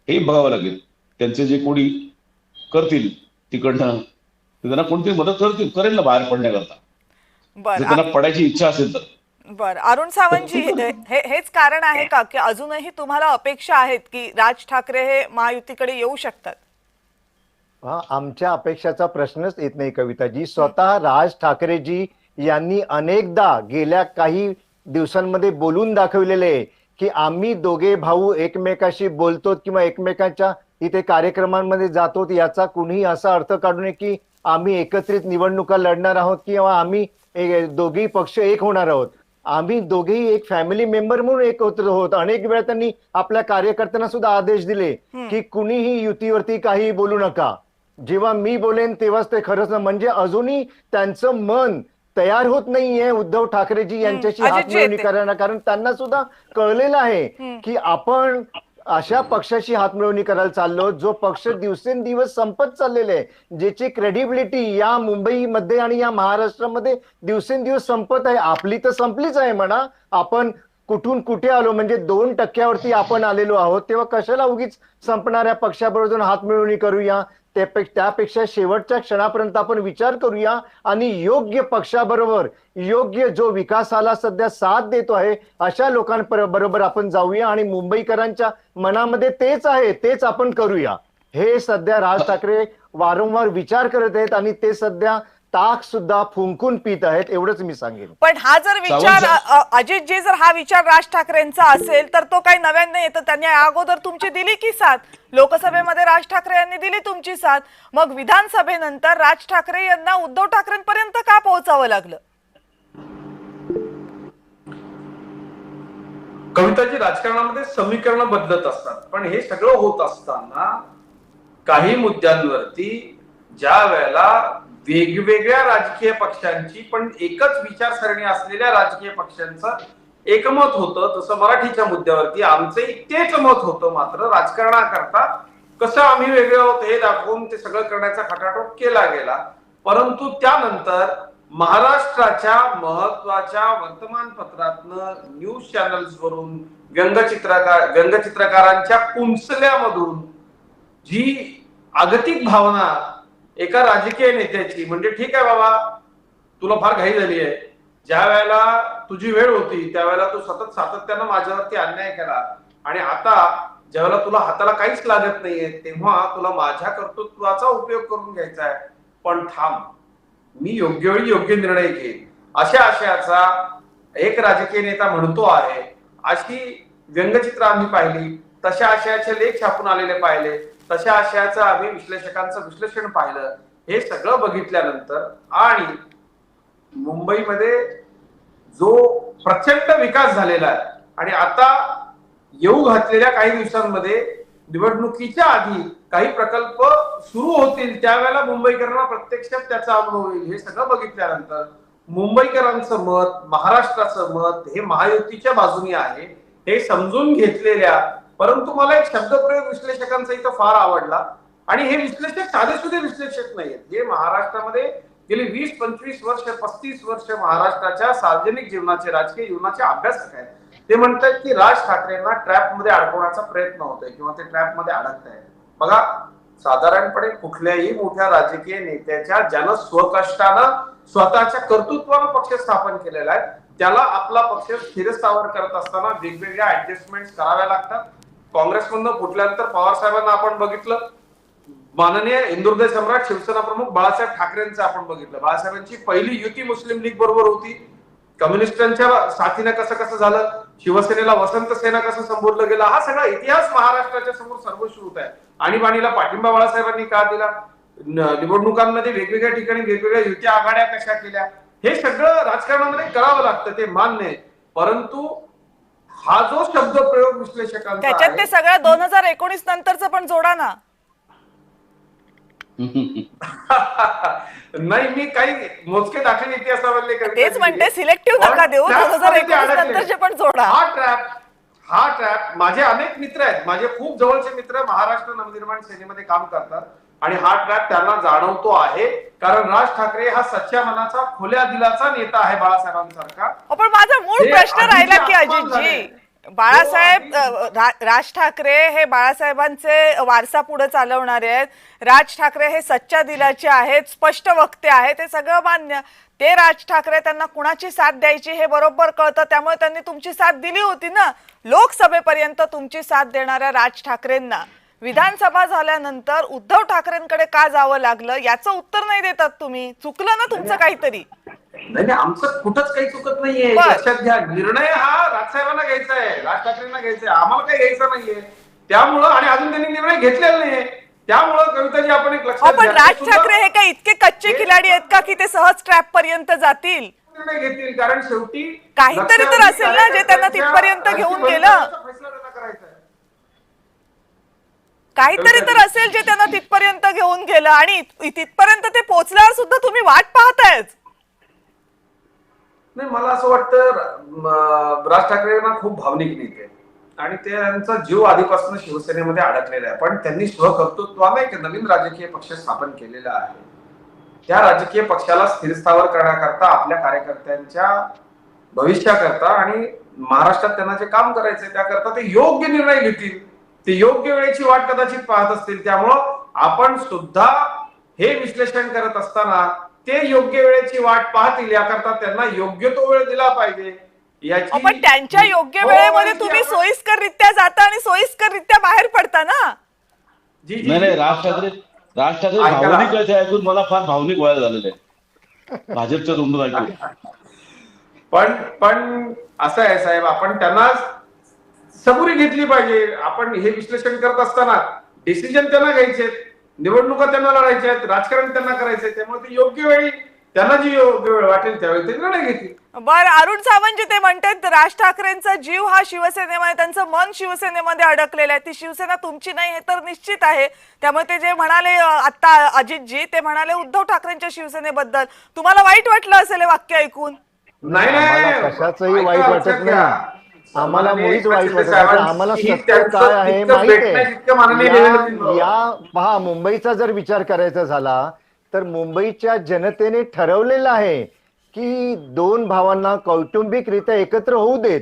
हे बघावं लागेल. त्यांचे जे कोणी करतील तिकडनं, ते त्यांना कोणतरी मदत करेल ना बाहेर पडण्याकरता, जर बरं त्यांना पडायची इच्छा असेल तर. बरं, अरुण सावंतजी, हेच कारण आहे का की अजूनही तुम्हाला अपेक्षा आहेत की राज ठाकरे हे महायुतीकडे येऊ शकतात? हा, आमच्या अपेक्षाचा प्रश्नच येत नाही कविताजी. स्वतः राज ठाकरेजी यांनी अनेकदा गेल्या काही दिवसांमध्ये बोलून दाखवलेले आहे की आम्ही दोघे भाऊ एकमेकाशी बोलतो किंवा एकमेकांच्या इथे कार्यक्रमांमध्ये जातो, याचा कुणीही असा अर्थ काढू नये की आम्ही एकत्रित निवडणुका लढणार आहोत किंवा आम्ही दोघेही पक्ष एक होणार आहोत. आम्ही दोघेही एक फॅमिली मेंबर म्हणून एकत्र होत. अनेक वेळा त्यांनी आपल्या कार्यकर्त्यांना सुद्धा आदेश दिले की कुणीही युतीवरती काही बोलू नका, जेव्हा मी बोलेन तेव्हाच ते खरंच. म्हणजे अजूनही त्यांचं मन तयार होत नाहीये उद्धव ठाकरेजी यांच्याशी हातमिळवणी करायला, कारण त्यांना सुद्धा कळलेलं आहे की आपण अशा पक्षाशी हातमिळवणी करायला चाललो जो पक्ष दिवसेंदिवस संपत चाललेले आहे, ज्याची क्रेडिबिलिटी या मुंबईमध्ये आणि या महाराष्ट्रामध्ये दिवसेंदिवस संपत आहे. आपली तर संपलीच आहे म्हणा, आपण कुठून कुठे आलो, म्हणजे 2% आपण आलेलो आहोत, तेव्हा कशाला उगीच संपणाऱ्या पक्षाबरोबर जाऊन हातमिळवणी करूया. त्यापेक्षा शेवटच्या क्षणापर्यंत आपण विचार करूया आणि योग्य पक्षाबरोबर, योग्य जो विकासाला सध्या साथ देतो आहे अशा लोकांबरोबर आपण जाऊया आणि मुंबईकरांच्या मनामध्ये तेच आहे तेच आपण करूया. हे सध्या राज ठाकरे वारंवार विचार करत आहेत आणि ते सध्या ताक सुद्धा फुंकून पित आहेत, एवढंच मी सांगेन. पण हा जर विचार अजितजी, जर हा विचार राज ठाकरेंचा असेल तर तो काही नव्यानं नाही येतं. त्यांनी अगोदर तुमची दिली की साथ, लोकसभेमध्ये राज ठाकरे यांनी दिली तुमची साथ, मग विधानसभेनंतर राज ठाकरे यांना उद्धव ठाकरेंपर्यंत का पोहोचावं लागलं? कविताची, राजकारणामध्ये समीकरणं बदलत असतात, पण हे सगळं होत असताना काही मुद्द्यांवरती ज्या वेळेला वेगवेगळ्या राजकीय पक्षांची पण एकच विचारसरणी असलेल्या राजकीय पक्षांचं एकमत होतं, तसं मराठीच्या मुद्द्यावरती आमचंही तेच मत होतं. मात्र राजकारणाकरता कसं आम्ही वेगळे आहोत हे दाखवून ते सगळं करण्याचा खटाटोप केला गेला. परंतु त्यानंतर महाराष्ट्राच्या महत्वाच्या वर्तमानपत्रातनं, न्यूज चॅनल्स वरून, व्यंगचित्रकारांच्या कुंचल्यामधून जी आगतिक भावना एका राजकीय नेत्याची, म्हणजे ठीक आहे बाबा तुला फार घाई झाली आहे, ज्या वेळेला तुझी वेळ होती त्यावेळेला तू सातत्यानं माझ्यावरती अन्याय केला आणि आता ज्यावेळेला तुला हाताला काहीच लागत नाहीये तेव्हा तुला माझ्या कर्तृत्वाचा उपयोग करून घ्यायचा आहे, पण थांब, मी योग्य वेळी योग्य निर्णय घेईन, अशा आशयाचा एक राजकीय नेता म्हणतो आहे. अशी व्यंगचित्र आम्ही पाहिली, तशा आशयाचे लेख छापून आलेले पाहिले, तशा आशयाचं आम्ही विश्लेषकांचं विश्लेषण पाहिलं. हे सगळं बघितल्यानंतर आणि मुंबईमध्ये जो प्रचंड विकास झालेला आहे आणि आता येऊ घातलेल्या काही दिवसांमध्ये निवडणुकीच्या आधी काही प्रकल्प सुरू होतील, त्यावेळेला मुंबईकरांना प्रत्यक्षात त्याचा अनुभव होईल. हे सगळं बघितल्यानंतर मुंबईकरांचं मत, महाराष्ट्राचं मत हे महायुतीच्या बाजूने आहे हे समजून घेतलेल्या, परंतु मला एक शब्दप्रयोग विश्लेषकांचा इथं फार आवडला आणि हे विश्लेषक साधेसुधे विश्लेषक नाहीत, हे महाराष्ट्रामध्ये गेली 20-25 वर्ष 35 वर्ष महाराष्ट्राच्या सार्वजनिक जीवनाचे, राजकीय जीवनाचे अभ्यासक आहेत. ते म्हणतात की राज ठाकरेंना ट्रॅप मध्ये अडकवण्याचा प्रयत्न होतोय किंवा ते ट्रॅप मध्ये अडकत आहे. बघा, साधारणपणे कुठल्याही मोठ्या राजकीय नेत्याच्या ज्यानं स्वकष्टानं स्वतःच्या कर्तृत्वानं पक्ष स्थापन केलेला आहे त्याला आपला पक्ष स्थिरस्थावर करत असताना वेगवेगळ्या ऍडजस्टमेंट कराव्या लागतात. काँग्रेसमधनं फुटल्यानंतर पवार साहेबांना आपण बघितलं, माननीय हिंदुहृदय सम्राट शिवसेना प्रमुख बाळासाहेब ठाकरेंचं आपण बघितलं. बाळासाहेबांची पहिली युती मुस्लिम लीग बरोबर होती, कम्युनिस्टांच्या साथीनं कसं कसं झालं, शिवसेनेला वसंत सेना कसं संबोधलं गेलं, हा सगळा इतिहास महाराष्ट्राच्या समोर सर्वश्रुत आहे. आणीबाणीला पाठिंबा बाळासाहेबांनी का दिला, निवडणुकांमध्ये वेगवेगळ्या ठिकाणी वेगवेगळ्या युती आघाड्या कशा केल्या, हे सगळं राजकारणामध्ये करावं लागतं, ते मान्य आहे. परंतु हा जो शब्द प्रयोग विश्लेषकांचा त्याच्यात ते सगळं 2019 नंतरचं पण जोडा ना. नाही, मी काही मोजके दाखले इतिहासामधले तेच म्हणते, सिलेक्टिव्ह नका देऊ, 2019 नंतरचे पण जोडा. हा ट्रॅप माझे अनेक मित्र आहेत, माझे खूप जवळचे मित्र महाराष्ट्र नवनिर्माण सेनेमध्ये काम करतात आणि हा ट्रॅप त्यांना जाणवतो आहे. कारण राज ठाकरे हा सच्च्या मनाचा, खुल्या दिलाचा नेता आहे बाळासाहेबांसारखा. पण माझा मूळ प्रश्न राहिला की अजितजी, बाळासाहेब राज ठाकरे हे बाळासाहेबांचे वारसा पुढे चालवणारे आहेत. राज ठाकरे हे सच्च्या दिलाचे आहेत, स्पष्ट वक्ते आहेत, ते सगळं मान्य. ते राज ठाकरे त्यांना कुणाची साथ द्यायची हे बरोबर कळतं, त्यामुळे त्यांनी तुमची साथ दिली होती ना. लोकसभेपर्यंत तुमची साथ देणाऱ्या राज ठाकरेंना विधानसभा झाल्यानंतर उद्धव ठाकरेंकडे का जावं लागलं याचं उत्तर नाही देतात तुम्ही. चुकलं ना तुमचं काहीतरी? नाही, आमचं कुठंच काही चुकत नाहीये, लक्षात घ्या. निर्णय हा राजसाहेबांना घ्यायचा आहे, राज ठाकरेंना घ्यायचा आहे, आम्हाला काही घ्यायचं नाहीये. त्यामुळं, आणि अजून त्यांनी निर्णय घेतलेला नाहीये, त्यामुळं कविताजी आपण एक लक्षात घ्या. पण राज ठाकरे हे काही इतके कच्चे खिलाडी आहेत का की ते सहज ट्रॅप पर्यंत जातील? निर्णय घेतील, कारण शेवटी काहीतरी तर असेल ना जे त्यांना तिथपर्यंत घेऊन गेलं. काहीतरी तर असेल जे त्यांना तिथपर्यंत घेऊन गेलं, आणि तिथपर्यंत ते पोहोचल्यावर सुद्धा तुम्ही वाट पाहतायच. नाही, मला असं वाटतं राज ठाकरेंना खूप भावनिक नेते आणि त्यांचा जीव आधीपासून शिवसेनेमध्ये अडकलेला आहे. पण त्यांनी स्वकर्तृत्वाने एक नवीन राजकीय पक्ष स्थापन केलेला आहे. त्या राजकीय पक्षाला स्थिरस्थावर करण्याकरता, आपल्या कार्यकर्त्यांच्या भविष्याकरता आणि महाराष्ट्रात त्यांना जे काम करायचंय त्याकरता ते योग्य निर्णय घेतील, ते योग्य वेळेची वाट कदाचित पाहत असतील. त्यामुळं आपण सुद्धा हे विश्लेषण करत असताना ते योग्य वेळेची वाट पाहतील, याकरता त्यांना योग्य तो वेळ दिला पाहिजे. पण त्यांच्या योग्य वेळेमध्ये तुम्ही सोयीस्कररित्या जाता आणि सोयीस्कररित्या बाहेर पडता ना. नाही, राज ठाकरे भावनिक ऐकून मला फार भावनिक व्हायला झालेलं आहे भाजपच्या तोंडून ऐकून. पण असं आहे साहेब, आपण त्यांना सबुरी घेतली पाहिजे. आपण हे विश्लेषण करत असताना डिसिजन त्यांना घ्यायचे, निवडणुका त्यांना लढायच्या आहेत, राजकारण त्यांना करायचंय. त्यामुळे ते योग्य वेळी त्यांना जी योग्य वेळ वाटेल त्यावेळी ते निर्णय घेतील. बरं, अरुण सावंत ते म्हणतात राज ठाकरेंचा जीव हा शिवसेनेमध्ये, त्यांचं मन शिवसेनेमध्ये अडकलेलं आहे, ती शिवसेना तुमची नाही हे तर निश्चित आहे. त्यामुळे ते जे म्हणाले आता अजितजी, ते म्हणाले उद्धव ठाकरेंच्या शिवसेनेबद्दल, तुम्हाला वाईट वाटलं असेल हे वाक्य ऐकून? नाही, कशाचंही वाईट वाटत नाही. आम्हाला मुळीच वाईट वाटत नाही. आम्हाला सत्य काय आहे माहित आहे. या पहा, मुंबईचा जर विचार करायचा झाला तर मुंबईच्या जनतेने ठरवलेलं आहे की दोन भावांना कौटुंबिकरित्या एकत्र होऊ देत.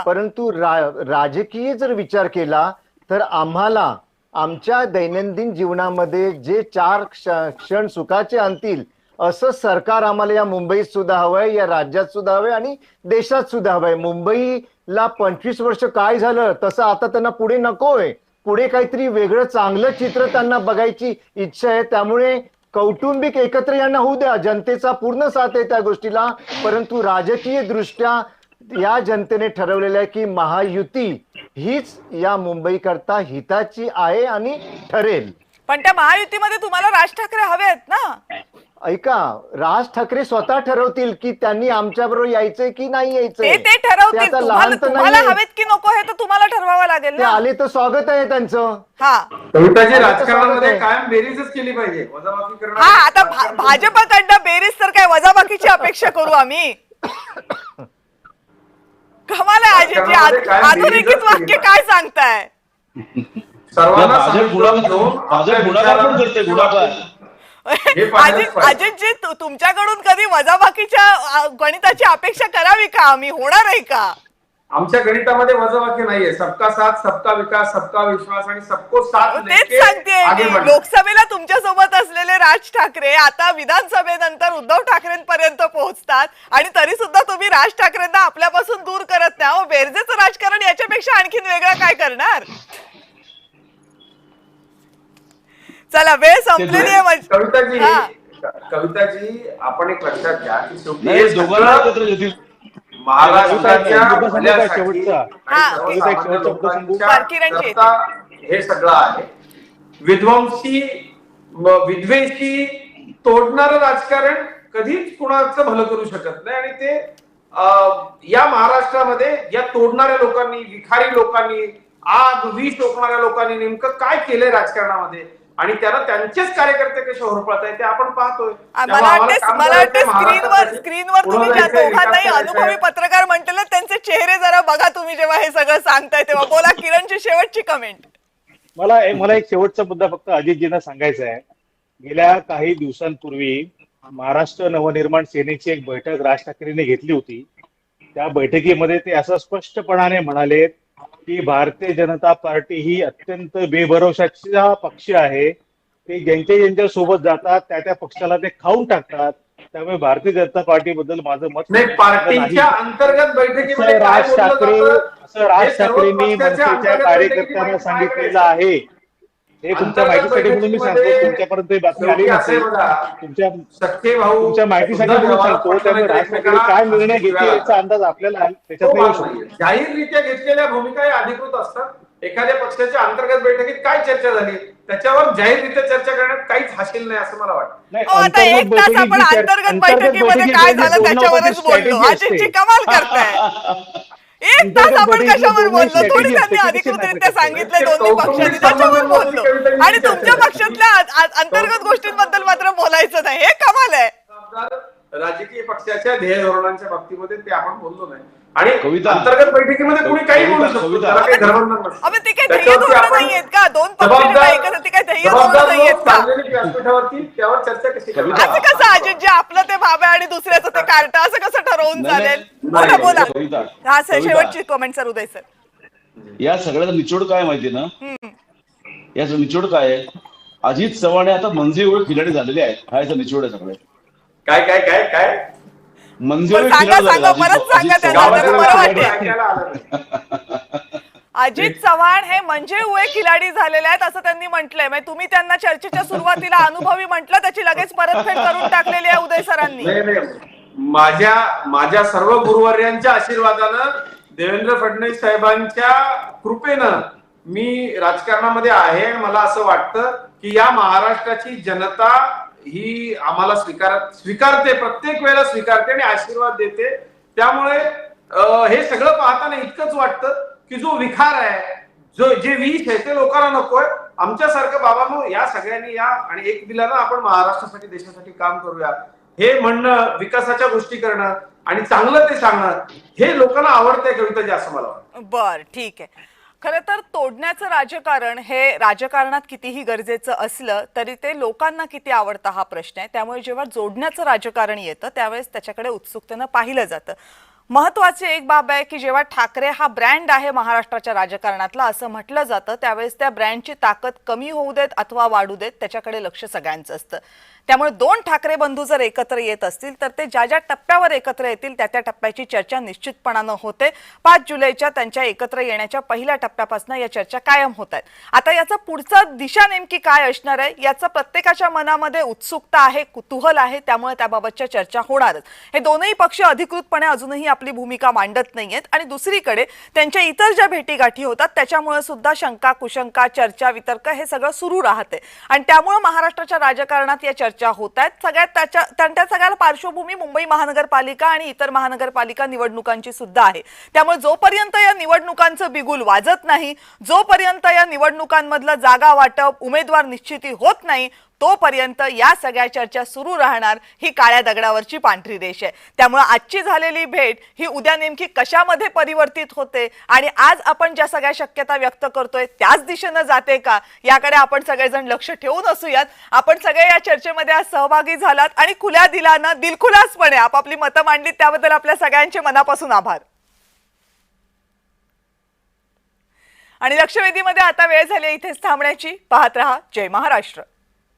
परंतु राजकीय जर विचार केला तर आम्हाला आमच्या दैनंदिन जीवनामध्ये जे 4 क्षण सुखाचे आणतील असं सरकार आम्हाला या मुंबईत सुद्धा हवंय, या राज्यात सुद्धा हवंय आणि देशात सुद्धा हवंय. मुंबईला 25 वर्ष काय झालं तसं आता त्यांना पुढे नकोय. पुढे काहीतरी वेगळं चांगलं चित्र त्यांना बघायची इच्छा आहे. त्यामुळे कौटुंबिक एकत्र यांना होऊ द्या, जनतेचा पूर्ण साथ आहे त्या गोष्टीला. परंतु राजकीय दृष्ट्या या जनतेने ठरवलेलं आहे की महायुती हीच या मुंबईकरता हिताची आहे आणि ठरेल. पण त्या महायुतीमध्ये तुम्हाला राज ठाकरे हवे आहेत ना? ऐका, राज ठाकरे स्वतः ठरवतील की त्यांनी आमच्या बरोबर यायचंय की नाही यायचंय. ते ठरवतील. तुम्हाला हवेत की नको हे तर तुम्हाला ठरवावं लागेल. ते आले तर स्वागत आहे त्यांचं. कविताजी, राजकारणामध्ये कायम बेरीजच केली पाहिजे, वजाबाकी करणं. हा, आता भाजपकडनं बेरीज तर काय वजाबाकीची अपेक्षा करू आम्ही? कमाल आहे अजितजी, आधुनिकीत वाक्य काय सांगताय? सर्वांना अजितजी, तुमच्याकडून कधी वजाबाकीच्या गणिताची अपेक्षा करावी का? आम्ही होणार आहे का? आमच्या गणितामध्ये वजाबाकी नाहीये. सबका साथ, सबका विकास, सबका विश्वास आणि सबको साथ. तेच सांगते, लोकसभेला तुमच्या सोबत असलेले राज ठाकरे आता विधानसभेनंतर उद्धव ठाकरेंपर्यंत पोहोचतात आणि तरी सुद्धा तुम्ही राज ठाकरेंना आपल्यापासून दूर करत नाही. बेरजेचं राजकारण याच्यापेक्षा आणखीन वेगळं काय करणार? चला, वेळ संपलेली आहे. कविताजी, आपण एक लक्षात घ्या की दोघांना एकत्र घेतील. महाराष्ट्राच्या मुद्दा सांगू का भल्यासाठी शेवटचा? आणि एक सर्वसामान्य शेवटचा मुद्दा सांगू? लोकांच्या किरणची येते. करता हे सगळं आहे. विध्वंसी विद्वेषी तोडणारं राजकारण कधीच कुणाचं भलं करू शकत नाही आणि ते या महाराष्ट्रामध्ये या तोडणाऱ्या लोकांनी, विखारी लोकांनी, आग विष ओकणाऱ्या लोकांनी नेमकं काय केलंय राजकारणामध्ये आणि त्यांना त्यांचेच कार्यकर्ते कसे होरपळत आहेत ते आपण पाहतोय. मला वाटते स्क्रीनवर तुम्ही ज्या दोघांनाही अनुभवी पत्रकार म्हणलेले त्यांचे चेहरे जरा बघा तुम्ही जेव्हा हे सगळं सांगताय तेव्हा. बोला किरणची शेवटची कमेंट. मला एक शेवटचा मुद्दा फक्त अजितजींना सांगायचा आहे. गेल्या काही दिवसांपूर्वी महाराष्ट्र नवनिर्माण सेनेची एक बैठक राज ठाकरेंनी घेतली होती. त्या बैठकीमध्ये ते असं स्पष्टपणाने म्हणाले की भारतीय जनता पार्टी ही अत्यंत बेभरवशाचा पक्ष आहे. ते ज्यांच्या सोबत जातात त्या पक्षाला ते खाऊन टाकतात. त्यामुळे भारतीय जनता पार्टीबद्दल माझं मत नाही. पार्टीच्या अंतर्गत बैठकीमध्ये काय राज बोललं ठाकरे जातं? असं राज हे सर्व ठाकरेंनी पक्षाच्या मनसेच्या अंतर्गत कार्यकर्त्यांना बैठकीमध्ये सांगितलेलं काय आहे. हे तुमच्या माहितीसाठी म्हणून मी सांगतो. तुमच्यापर्यंत ही बातमी आली नसेल. तुमच्या माहितीसाठी म्हणून सांगतो. त्यामुळे राज ठाकरे काय निर्णय घेतले याचा अंदाज आपल्याला त्याच्यात येऊ शकतो. जाहीररित्या घेतलेल्या भूमिका अधिकृत असतात. एखाद्या पक्षाच्या अंतर्गत बैठकीत काय चर्चा झाली त्याच्यावर जाहीररित्या चर्चा करण्यात काहीच हासिल नाही असं मला वाटतं. आता एक तास आपण अंतर्गत बैठकीमध्ये काय झालं त्याच्यावरच बोललो. अजितची कमाल करताय. एक तास आपण कशावर बोललो? थोडी त्यांनी अधिकृतरित्या सांगितलंय दोन्ही पक्षांनी त्याच्यावर बोललो आणि तुमच्या पक्षातल्या अंतर्गत गोष्टींबद्दल मात्र बोलायचं नाही. हे कमाल आहे. राजकीय पक्षाच्या ध्येय धोरणांच्या बाबतीमध्ये ते आपण बोललो नाही आणि कविता, अंतर्गत बैठकीमध्ये कुणी काही बोलू शकतो. त्याला काही धर्मबंधन नसतं. अबे ते काही ध्येय धोरण नाहीयेत का? दोन पक्ष ते काही ध्येय धोरण नाहीयेत का? व्यासपीठावरती त्यावर चर्चा कशी करणार? असं कसं अजित जे आपलं ते भावे आणि दुसऱ्याचं ते कार्ट असं कसं ठरवून चालेल? बोला बोला. हा सर शेवटची कमेंट सर उदय सर. या सगळ्याचा निचोड काय माहिती ना? याचा निचोड काय आहे? अजित चव्हाण आता मंजेवर खिलाडी झालेले आहेत. हा याचा निचोड आहे सगळं. काय काय काय काय मंजेवर सांगा खिलाडी सांगा परत सांगा त्यांना बरं वाटेल. ऐकायला आलं. अजित चव्हाण हे म्हणजे हुए खिलाडी झालेले आहेत असं त्यांनी म्हटलंय. म्हणजे तुम्ही त्यांना चर्चेच्या सुरुवातीला अनुभवी म्हटलं त्याची लगेच परतफेड करून टाकलेली आहे उदय सरांनी. माझ्या सर्व गुरुवर्यांच्या आशीर्वादानं देवेंद्र फडणवीस साहेबांच्या कृपेनं मी राजकारणामध्ये आहे. मला असं वाटतं की या महाराष्ट्राची जनता ही आम्हाला स्वीकारते, प्रत्येक वेळेला स्वीकारते आणि आशीर्वाद देते. त्यामुळे हे सगळं पाहताना इतकंच वाटतं की जो विखार आहे, जे विष आहे ते लोकांना नकोय. आमच्यासारखं बाबांनो या सगळ्यांनी या आणि एक दिलानं आपण महाराष्ट्रासाठी देशासाठी काम करूया हे म्हणणं, विकासाच्या गोष्टी करणं आणि चांगलं ते सांगणं हे लोकांना आवडतंय कविताजी असं मला वाटतं. बर ठीक आहे. खरं तर तोडण्याचं राजकारण हे राजकारणात कितीही गरजेचं असलं तरी ते लोकांना किती आवडतं हा प्रश्न आहे. त्यामुळे जेव्हा जोडण्याचं राजकारण येतं त्यावेळेस त्याच्याकडे उत्सुकतेनं पाहिलं जातं. महत्वाची एक बाब आहे की जेव्हा ठाकरे हा ब्रँड आहे महाराष्ट्राच्या राजकारणातला असं म्हटलं जातं त्यावेळेस त्या ब्रँडची ताकद कमी होऊ देत अथवा वाढू देत त्याच्याकडे लक्ष सगळ्यांचं असतं. त्यामुळे दोन ठाकरे बंधू जर एकत्र येत असतील तर ते ज्या ज्या टप्प्यावर एकत्र येतील त्या त्या टप्प्याची चर्चा निश्चितपणानं होते. 5 जुलैच्या त्यांच्या एकत्र येण्याच्या पहिल्या टप्प्यापासून या चर्चा कायम होत आहेत. आता याचा पुढचा दिशा नेमकी काय असणार आहे याचं प्रत्येकाच्या मनामध्ये उत्सुकता आहे, कुतूहल आहे. त्यामुळे त्याबाबतच्या चर्चा होणारच. हे दोनही पक्ष अधिकृतपणे अजूनही आपली भूमिका मांडत नाहीयेत आणि दुसरीकडे त्यांच्या इतर ज्या भेटीगाठी होतात त्याच्यामुळे सुद्धा शंका, कुशंका, चर्चा, वितर्क हे सगळं सुरू राहते आणि त्यामुळे महाराष्ट्राच्या राजकारणात या चर्चा होत आहेत. सगळ्यात त्या सगळ्याला पार्श्वभूमी मुंबई महानगरपालिका आणि इतर महानगरपालिका निवडणुकांची सुद्धा आहे. त्यामुळे जोपर्यंत या निवडणुकांचं बिगुल वाजत नाही, जोपर्यंत या निवडणुकांमधलं जागा वाटप, उमेदवार निश्चिती होत नाही तोपर्यंत या सगळ्या चर्चा सुरू राहणार. ही काळ्या दगडावरची पांढरी रेष आहे. त्यामुळे आजची झालेली भेट ही उद्या नेमकी कशामध्ये परिवर्तित होते आणि आज आपण ज्या सगळ्या शक्यता व्यक्त करतोय त्याच दिशेनं जाते का याकडे आपण सगळेजण लक्ष ठेवून असूयात. आपण सगळे या चर्चेमध्ये आज सहभागी झालात आणि खुल्या दिलानं दिलखुलासपणे आपापली मतं मांडलीत त्याबद्दल आपल्या सगळ्यांचे मनापासून आभार. आणि लक्षवेधीमध्ये आता वेळ झाली इथेच थांबण्याची. पाहत रहा जय महाराष्ट्र.